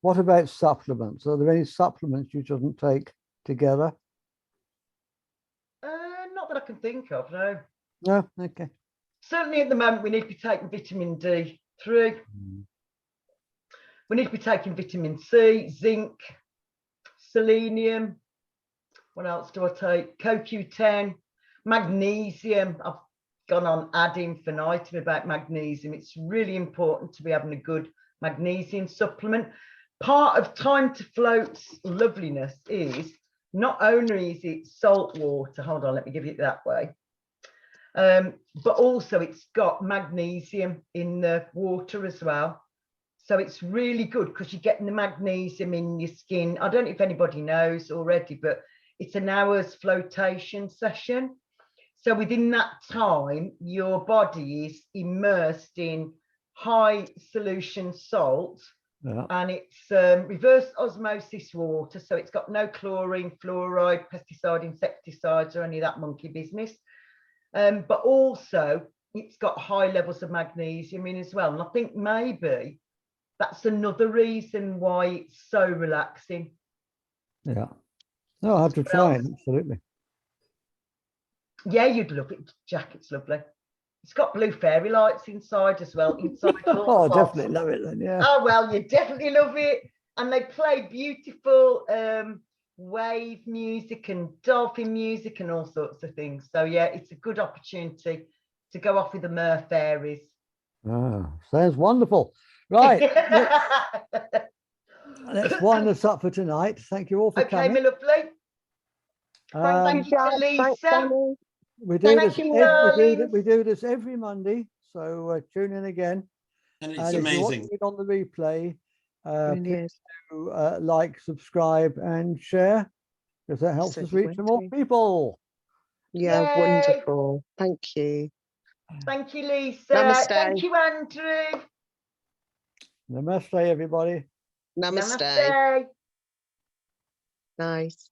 What about supplements? Are there any supplements you shouldn't take together? Not that I can think of, no. No, okay. Certainly at the moment we need to be taking vitamin D3. We need to be taking vitamin C, zinc, selenium. What else do I take? CoQ10, magnesium. I've gone on ad infinitum about magnesium. It's really important to be having a good magnesium supplement. Part of Time to Float's loveliness is not only is it salt water, hold on, let me give it that way, but also it's got magnesium in the water as well. So it's really good because you're getting the magnesium in your skin. I don't know if anybody knows already, but it's an hour's flotation session. So within that time, your body is immersed in high solution salt, and it's reverse osmosis water. So it's got no chlorine, fluoride, pesticide, insecticides, or any of that monkey business. But also it's got high levels of magnesium in as well. And I think maybe that's another reason why it's so relaxing. Yeah. No, I have to try it, absolutely. Yeah, you'd love it, Jack. It's lovely. It's got blue fairy lights inside as well. Inside Oh, definitely love it then, yeah. Oh, well, you definitely love it. And they play beautiful wave music and dolphin music and all sorts of things. So, yeah, it's a good opportunity to go off with the mer fairies. Ah, sounds wonderful. Right. Let's wind us up for tonight. Thank you all for coming. Okay, my lovely. Thank you, Lisa. We do this every Monday, so tune in again. And it's amazing. If you want it on the replay, please do like, subscribe, and share, because that helps us reach more people. Yeah, yay. Wonderful. Thank you. Thank you, Lisa. Namaste. Thank you, Andrew. Namaste, everybody. Namaste. Namaste. Nice.